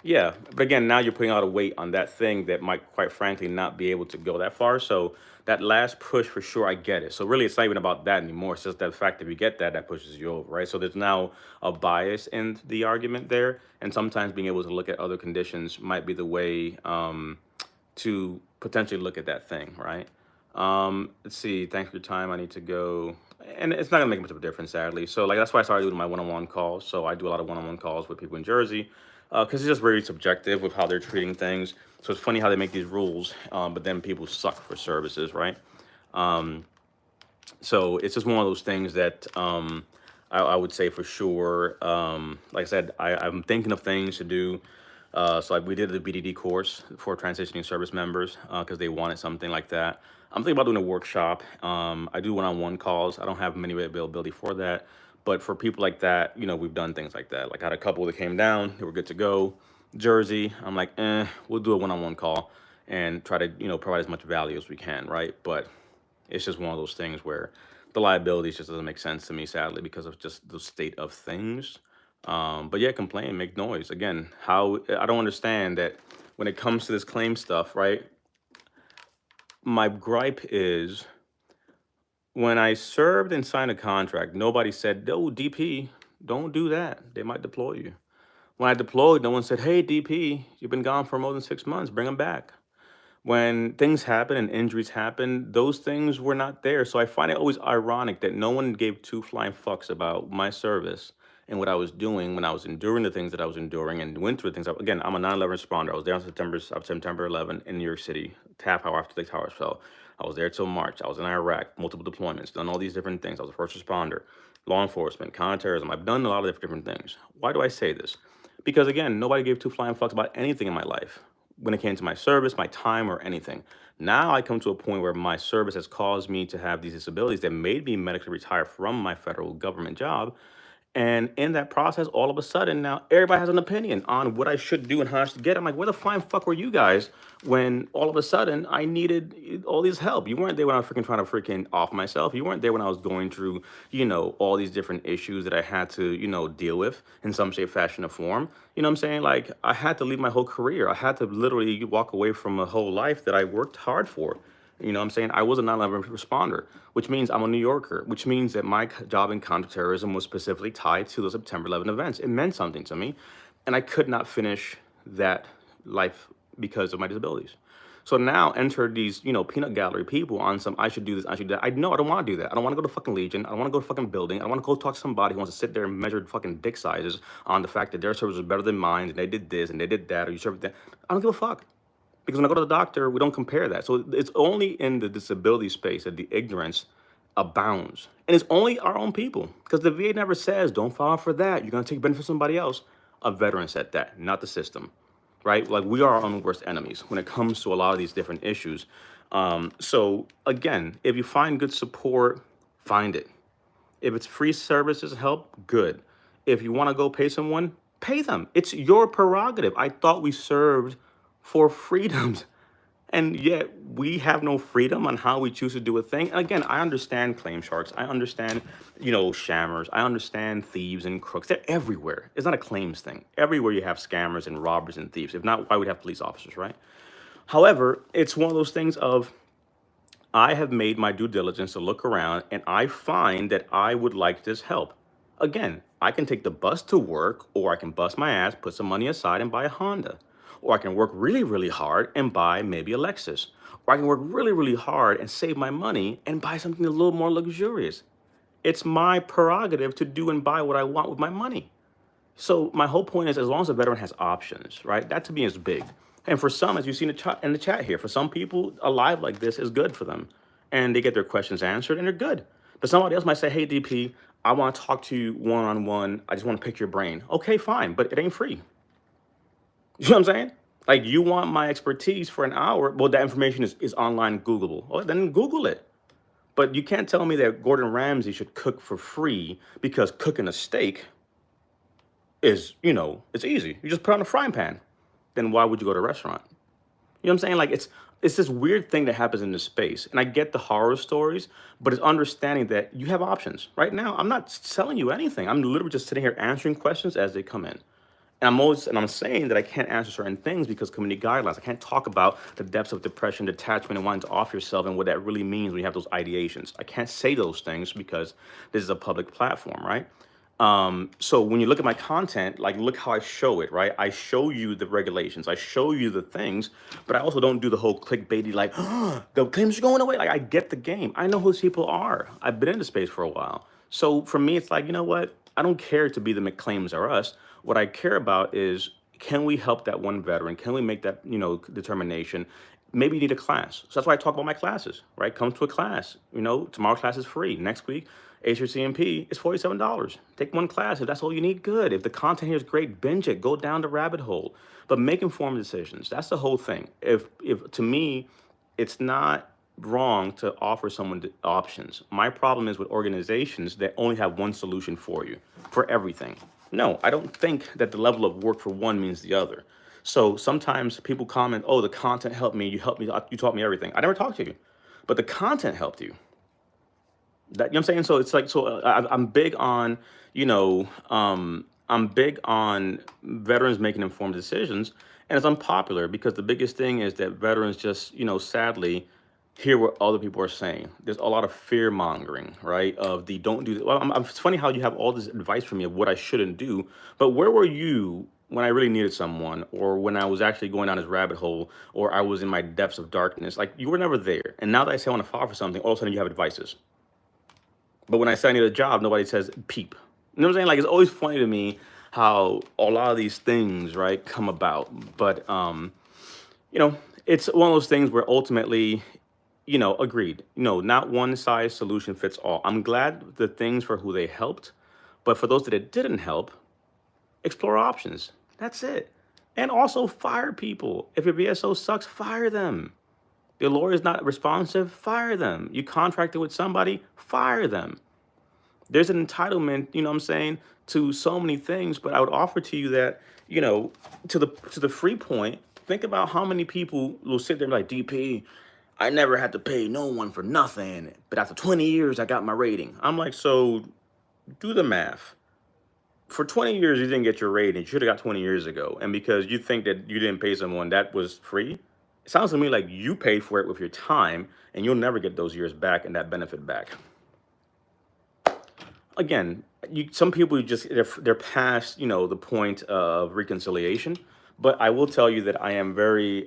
But again, now you're putting a lot of weight on that thing that might, quite frankly, not be able to go that far. So that last push, for sure, I get it. So really, it's not even about that anymore. It's just that fact that if you get that pushes you over, right? So there's now a bias in the argument there, and sometimes being able to look at other conditions might be the way to potentially look at that thing, right? Let's see. Thanks for your time. I need to go, and it's not gonna make much of a difference, sadly. So like that's why I started doing my one-on-one calls. So I do a lot of one-on-one calls with people in Jersey, because it's just very subjective with how they're treating things. So it's funny how they make these rules, but then people suck for services, right? So it's just one of those things that I would say for sure. Like I said, I'm thinking of things to do. So like we did the BDD course for transitioning service members because they wanted something like that. I'm thinking about doing a workshop. I do one-on-one calls. I don't have many availability for that. But for people like that, we've done things like that. Like I had a couple that came down, they were good to go. Jersey, I'm like, we'll do a one-on-one call and try to, provide as much value as we can, right? But it's just one of those things where the liabilities just doesn't make sense to me, sadly, because of just the state of things. But yeah, complain, make noise. Again, how I don't understand that when it comes to this claim stuff, right? My gripe is when I served and signed a contract, nobody said, "No, DP, don't do that. They might deploy you." When I deployed, no one said, "Hey, DP, you've been gone for more than 6 months. Bring them back." When things happen and injuries happen, those things were not there. So I find it always ironic that no one gave two flying fucks about my service and what I was doing when I was enduring the things that I was enduring and went through the things. Again, I'm a 9/11 responder. I was there on September 11 in New York City, half hour after the towers fell. I was there till March. I was in Iraq, multiple deployments, done all these different things. I was a first responder. law enforcement, counterterrorism. I've done a lot of different things. Why do I say this? Because again, nobody gave two flying fucks about anything in my life when it came to my service, my time, or anything. Now I come to a point where my service has caused me to have these disabilities that made me medically retire from my federal government job. And in that process, all of a sudden, now everybody has an opinion on what I should do and how I should get it. I'm like, where the flying fuck were you guys when all of a sudden I needed all this help? You weren't there when I was freaking trying to freaking off myself. You weren't there when I was going through, all these different issues that I had to, deal with in some shape, fashion, or form. You know what I'm saying? Like, I had to leave my whole career. I had to literally walk away from a whole life that I worked hard for. You know what I'm saying? I was a 9/11 responder, which means I'm a New Yorker, which means that my job in counterterrorism was specifically tied to the September 11 events. It meant something to me, and I could not finish that life because of my disabilities. So now enter these, peanut gallery people on some, I should do this, I should do that. I know I don't want to do that. I don't want to go to fucking Legion. I don't want to go to fucking building. I don't want to go talk to somebody who wants to sit there and measure fucking dick sizes on the fact that their service was better than mine, and they did this, and they did that, or you served that. I don't give a fuck. Because when I go to the doctor, we don't compare that. So it's only in the disability space that the ignorance abounds. And it's only our own people. Because the VA never says, don't file for that. You're going to take benefit from somebody else. A veteran said that, not the system. Right? Like, we are our own worst enemies when it comes to a lot of these different issues. So again, if you find good support, find it. If it's free services help, good. If you want to go pay someone, pay them. It's your prerogative. I thought we served for freedoms, and yet we have no freedom on how we choose to do a thing. And again, I understand claim sharks. I understand, shammers. I understand thieves and crooks. They're everywhere. It's not a claims thing. Everywhere you have scammers and robbers and thieves. If not, why would we have police officers, right? However, it's one of those things of, I have made my due diligence to look around, and I find that I would like this help. Again, I can take the bus to work, or I can bust my ass, put some money aside, and buy a Honda. Or I can work really, really hard and buy maybe a Lexus. Or I can work really, really hard and save my money and buy something a little more luxurious. It's my prerogative to do and buy what I want with my money. So my whole point is, as long as a veteran has options, right? That to me is big. And for some, as you see in the chat here, for some people, a live like this is good for them. And they get their questions answered and they're good. But somebody else might say, hey, DP, I want to talk to you one-on-one. I just want to pick your brain. Okay, fine, but it ain't free. You know what I'm saying? Like, you want my expertise for an hour? Well, that information is online Googleable. Oh, then Google it. But you can't tell me that Gordon Ramsay should cook for free because cooking a steak is, it's easy. You just put it on a frying pan. Then why would you go to a restaurant? You know what I'm saying? Like, it's this weird thing that happens in this space. And I get the horror stories, but it's understanding that you have options. Right now, I'm not selling you anything. I'm literally just sitting here answering questions as they come in. And I'm saying that I can't answer certain things because community guidelines. I can't talk about the depths of depression, detachment, and wanting to off yourself and what that really means when you have those ideations. I can't say those things because this is a public platform, right? So when you look at my content, like, look how I show it, right? I show you the regulations, I show you the things, but I also don't do the whole clickbaity, like, oh, the claims are going away. Like, I get the game. I know who these people are. I've been in the space for a while. So for me, it's like, you know what? I don't care to be the McClaims or us. What I care about is, can we help that one veteran? Can we make that, determination? Maybe you need a class. So that's why I talk about my classes, right? Come to a class. Tomorrow class is free. Next week, HRCMP is $47. Take one class. If that's all you need, good. If the content here is great, binge it. Go down the rabbit hole. But make informed decisions. That's the whole thing. If to me, it's not wrong to offer someone options. My problem is with organizations that only have one solution for you, for everything. No, I don't think that the level of work for one means the other. So sometimes people comment, oh, the content helped me, you helped me, you taught me everything. I never talked to you, but the content helped you. That, you know what I'm saying? So it's like, I'm big on, I'm big on veterans making informed decisions, and it's unpopular because the biggest thing is that veterans just, sadly, hear what other people are saying. There's a lot of fear mongering, right? Of the don't do that. Well, it's funny how you have all this advice from me of what I shouldn't do, but where were you when I really needed someone, or when I was actually going down this rabbit hole, or I was in my depths of darkness? Like, you were never there. And now that I say I want to file for something, all of a sudden you have advices. But when I say I need a job, nobody says peep. You know what I'm saying? Like, it's always funny to me how a lot of these things, right, come about. But, it's one of those things where ultimately, agreed. Not one size solution fits all. I'm glad the things for who they helped, but for those that it didn't help, explore options. That's it. And also fire people. If your VSO sucks, fire them. Your lawyer is not responsive, fire them. You contracted with somebody, fire them. There's an entitlement, you know what I'm saying, to so many things, but I would offer to you that, to the free point, think about how many people will sit there and be like, DP, I never had to pay no one for nothing, but after 20 years, I got my rating. I'm like, so do the math. For 20 years, you didn't get your rating. You should have got 20 years ago. And because you think that you didn't pay someone that was free, it sounds to me like you paid for it with your time, and you'll never get those years back and that benefit back. Again, some people just they're past the point of reconciliation. But I will tell you that I am very,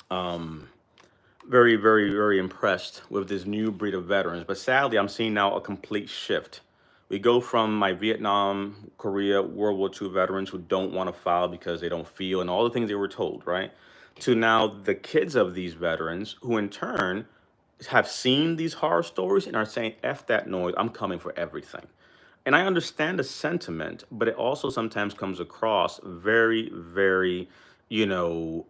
very, very impressed with this new breed of veterans. But sadly, I'm seeing now a complete shift. We go from my Vietnam, Korea, World War II veterans who don't want to file because they don't feel and all the things they were told, right? To now the kids of these veterans who in turn have seen these horror stories and are saying, F that noise, I'm coming for everything. And I understand the sentiment, but it also sometimes comes across very, very, you know,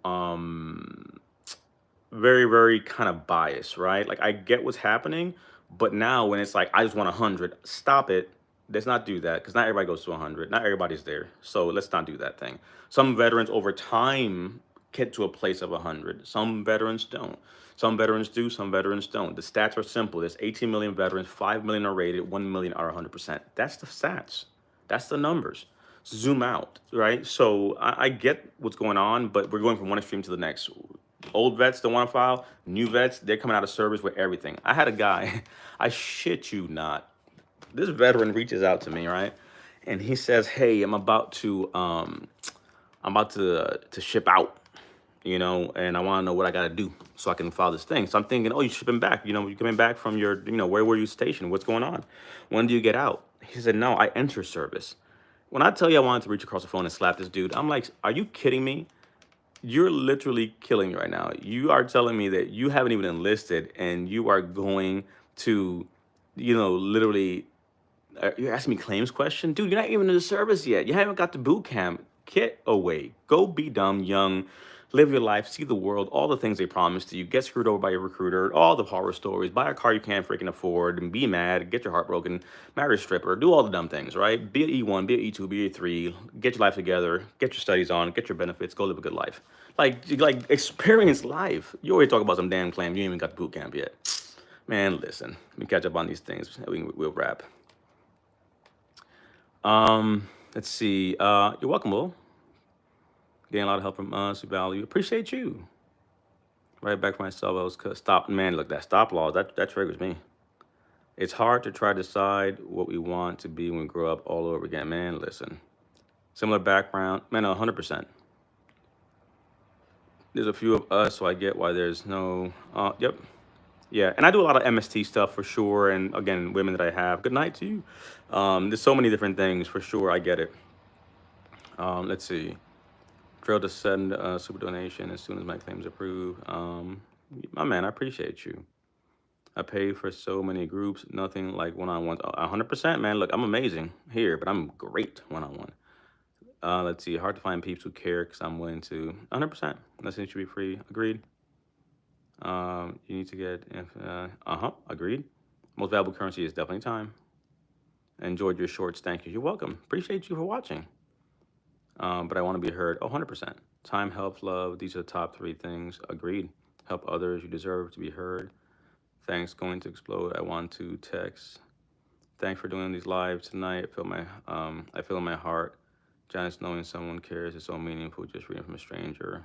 very, very kind of biased, right? Like I get what's happening, but now when it's like I just want 100, stop it. Let's not do that because not everybody goes to 100. Not everybody's there, so let's not do that thing. Some veterans over time get to a place of 100. Some veterans don't. Some veterans do. Some veterans don't. The stats are simple. There's 18 million veterans. 5 million are rated. 1 million are 100%. That's the stats. That's the numbers. Zoom out, right? So I get what's going on, but we're going from one extreme to the next. Old vets don't want to file. New vets, they're coming out of service with everything. I had a guy, I shit you not. This veteran reaches out to me, right? And he says, "Hey, I'm about to ship out, and I want to know what I got to do so I can file this thing." So I'm thinking, "Oh, you're shipping back. You're coming back from your, where were you stationed? What's going on? When do you get out?" He said, "No, I enter service." When I tell you I wanted to reach across the phone and slap this dude, I'm like, "Are you kidding me? You're literally killing me right now. You are telling me that you haven't even enlisted and you are going to, literally, you're asking me claims question? Dude, you're not even in the service yet. You haven't got to boot camp. Get away. Go be dumb, young, live your life, see the world, all the things they promised to you. Get screwed over by your recruiter, all the horror stories, buy a car you can't freaking afford, and be mad, get your heart broken, marry a stripper, do all the dumb things, right? Be an E1, be an E2, be an E3, get your life together, get your studies on, get your benefits, go live a good life. Like experience life. You always talk about some damn claim. You ain't even got to boot camp yet. Man, listen, let me catch up on these things. We'll wrap. Let's see. You're welcome, Will. Getting a lot of help from Super Value. Appreciate you. Right back for myself. I was stop. Man, look, that stop law, that triggers me. It's hard to try to decide what we want to be when we grow up all over again. Man, listen. Similar background. Man, 100%. There's a few of us, so I get why there's no. Yep. Yeah, and I do a lot of MST stuff for sure. And again, women that I have. Good night to you. There's so many different things for sure. I get it. Let's see. Drill to send a super donation as soon as my claim's approved. My man, I appreciate you. I pay for so many groups, nothing like one-on-ones. 100%, man. Look, I'm amazing here, but I'm great one-on-one. Let's see. Hard to find peeps who care because I'm willing to. 100%. Nothing should be free. Agreed. You need to get. Agreed. Most valuable currency is definitely time. Enjoyed your shorts. Thank you. You're welcome. Appreciate you for watching. But I want to be heard. 100%. Time, helps, love. These are the top 3 things. Agreed. Help others. You deserve to be heard. Thanks. Going to explode. I want to text. Thanks for doing these lives tonight. I feel in my heart. Janice, knowing someone cares is so meaningful. Just reading from a stranger.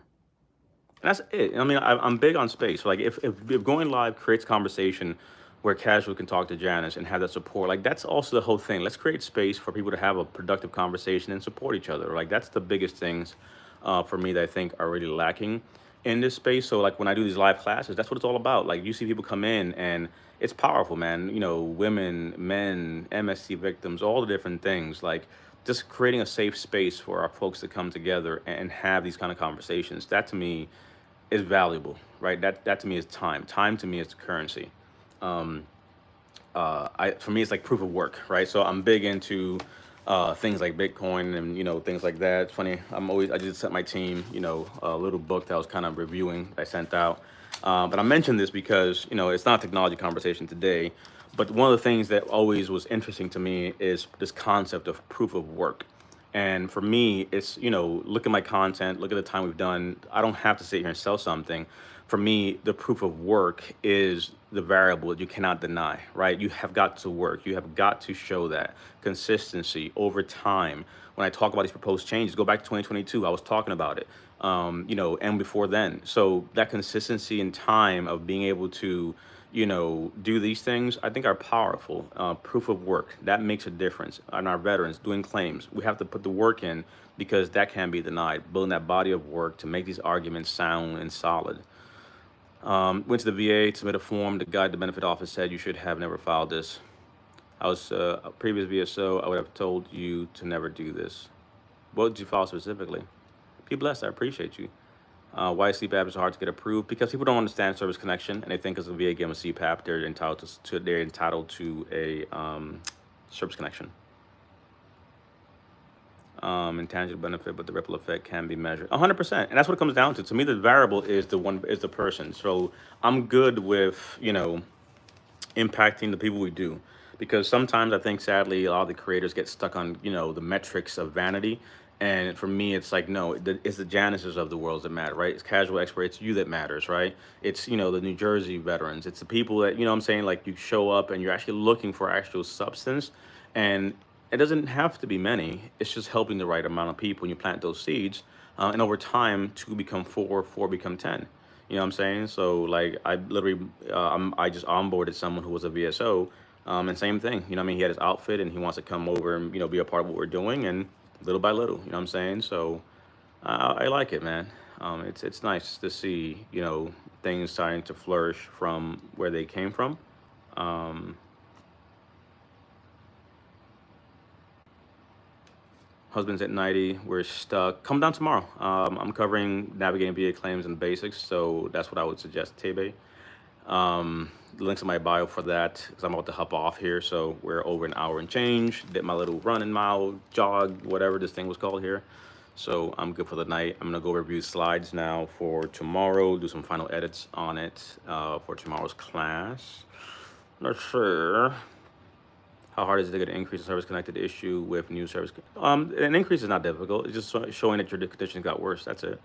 And that's it. I mean, I'm big on space. Like if going live creates conversation where casual can talk to Janice and have that support, like that's also the whole thing. Let's create space for people to have a productive conversation and support each other. Like that's the biggest things for me that I think are really lacking in this space. So like when I do these live classes, that's what it's all about. Like you see people come in and it's powerful, man. Women, men, MSC victims, all the different things. Like just creating a safe space for our folks to come together and have these kind of conversations. That to me is valuable, right? That to me is time. Time to me is currency. For me it's like proof of work, right? So I'm big into things like Bitcoin and things like that. It's funny. I just sent my team a little book that I was kind of reviewing. I sent out, but I mentioned this because it's not a technology conversation today. But one of the things that always was interesting to me is this concept of proof of work. And for me, it's, look at my content, look at the time we've done. I don't have to sit here and sell something. For me, the proof of work is the variable that you cannot deny, right? You have got to work. You have got to show that consistency over time. When I talk about these proposed changes, go back to 2022, I was talking about it, and before then. So that consistency in time of being able to, do these things, I think are powerful. Proof of work, that makes a difference. On our veterans doing claims, we have to put the work in because that can be denied. Building that body of work to make these arguments sound and solid. Went to the VA to submit a form. The guy at the benefit office said you should have never filed this. I was a previous VSO. I would have told you to never do this. What did you file specifically? Be blessed. I appreciate you. Why is CPAP is hard to get approved? Because people don't understand service connection, and they think as a VA gave them a CPAP, they're entitled to a service connection. Intangible benefit, but the ripple effect can be measured 100%, and that's what it comes down to. To me, the variable is the person. So I'm good with impacting the people we do, because sometimes I think sadly a lot of the creators get stuck on the metrics of vanity. And for me, it's like, no, it's the Janices of the world that matter, right? It's casual expert, it's you that matters, right? It's the New Jersey veterans, it's the people that what I'm saying, like, you show up and you're actually looking for actual substance. And it doesn't have to be many, it's just helping the right amount of people when you plant those seeds. And over time, 2 become 4, 4 become 10. You know what I'm saying? So like, I literally, I just onboarded someone who was a VSO, and same thing. I mean, he had his outfit and he wants to come over and be a part of what we're doing, and little by little, you know what I'm saying? So I like it, man. It's nice to see things starting to flourish from where they came from. Husband's at 90, we're stuck. Come down tomorrow. I'm covering navigating VA claims and basics, so that's what I would suggest, Tebe. The links in my bio for that, because I'm about to hop off here. So we're over an hour and change. Did my little running mile, jog, whatever this thing was called here. So I'm good for the night. I'm gonna go review slides now for tomorrow, do some final edits on it for tomorrow's class. Let's see. How hard is it to get an increase in service connected issue with new service? An increase is not difficult. It's just showing that your condition got worse. That's it.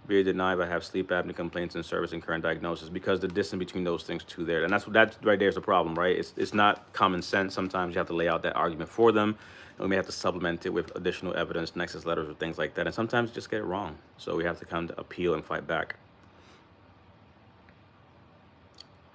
VA denied I have sleep apnea complaints and service and current diagnosis, because the distance between those things too there. And that's right there is the problem, right? It's not common sense. Sometimes you have to lay out that argument for them, and we may have to supplement it with additional evidence, nexus letters, or things like that. And sometimes just get it wrong. So we have to come to appeal and fight back.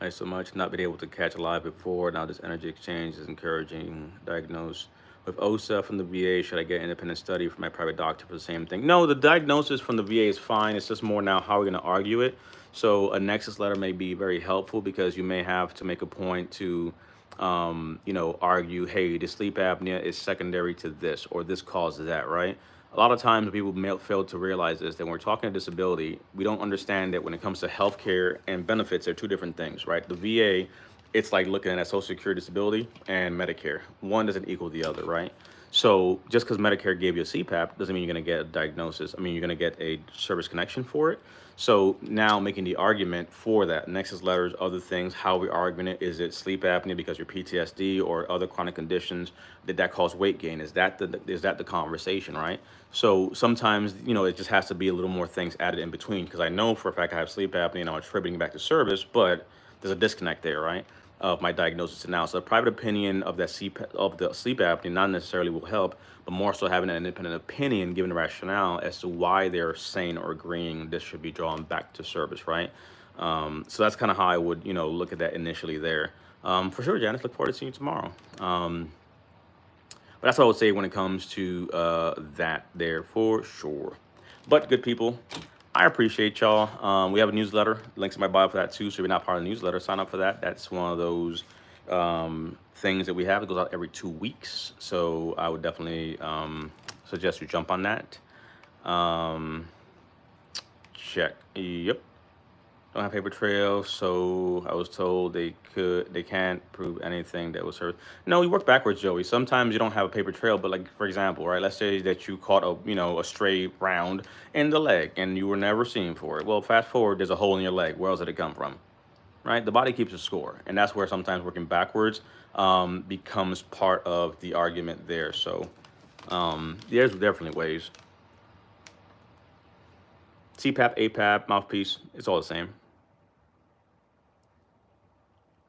Thanks so much. Not been able to catch a live before. Now this energy exchange is encouraging. Diagnose with OSA from the VA. Should I get independent study from my private doctor for the same thing? No, the diagnosis from the VA is fine. It's just more now how we're going to argue it. So a nexus letter may be very helpful, because you may have to make a point to, argue, hey, the sleep apnea is secondary to this, or this causes that, right? A lot of times people fail to realize this, that when we're talking disability, we don't understand that when it comes to healthcare and benefits, they're 2 different things, right? The VA, it's like looking at Social Security disability and Medicare. One doesn't equal the other, right? So just because Medicare gave you a CPAP doesn't mean you're going to get a diagnosis. I mean, you're going to get a service connection for it. So now making the argument for that, nexus letters, other things, how we arguing it, is it sleep apnea because you're PTSD or other chronic conditions? Did that cause weight gain? Is that the conversation, right? So sometimes, it just has to be a little more things added in between, because I know for a fact I have sleep apnea and I'm attributing back to service, but there's a disconnect there, right? Of my diagnosis to now. So a private opinion of the sleep apnea not necessarily will help, but more so having an independent opinion, given the rationale as to why they're saying or agreeing this should be drawn back to service, right? So that's kind of how I would, look at that initially there. For sure, Janice, look forward to seeing you tomorrow. But that's what I would say when it comes to that there, for sure. But good people, I appreciate y'all. We have a newsletter, links in my bio for that too. So if you're not part of the newsletter, sign up for that. That's one of those things that we have. It goes out every 2 weeks. So I would definitely suggest you jump on that. check. Yep. Don't have paper trail, so I was told they can't prove anything that was hurt. No, you work backwards, Joey. Sometimes you don't have a paper trail, but like for example, right? Let's say that you caught a stray round in the leg and you were never seen for it. Well, fast forward, there's a hole in your leg. Where else did it come from? Right? The body keeps a score, and that's where sometimes working backwards becomes part of the argument there. So there's definitely ways. CPAP, APAP, mouthpiece, it's all the same.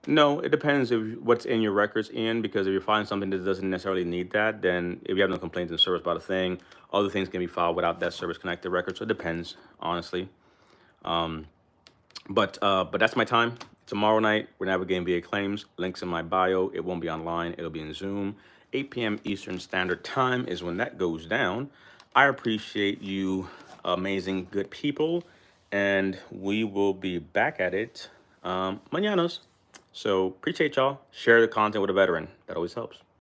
No, it depends if what's in your records, Ian, because if you find something that doesn't necessarily need that, then if you have no complaints in service about a thing, other things can be filed without that service connected record. So it depends, honestly. But that's my time. Tomorrow night, we're navigating VA claims. Links in my bio. It won't be online. It'll be in Zoom. 8 p.m. Eastern Standard Time is when that goes down. I appreciate you, amazing, good people, and we will be back at it mañanas. So appreciate y'all. Share the content with a veteran. That always helps.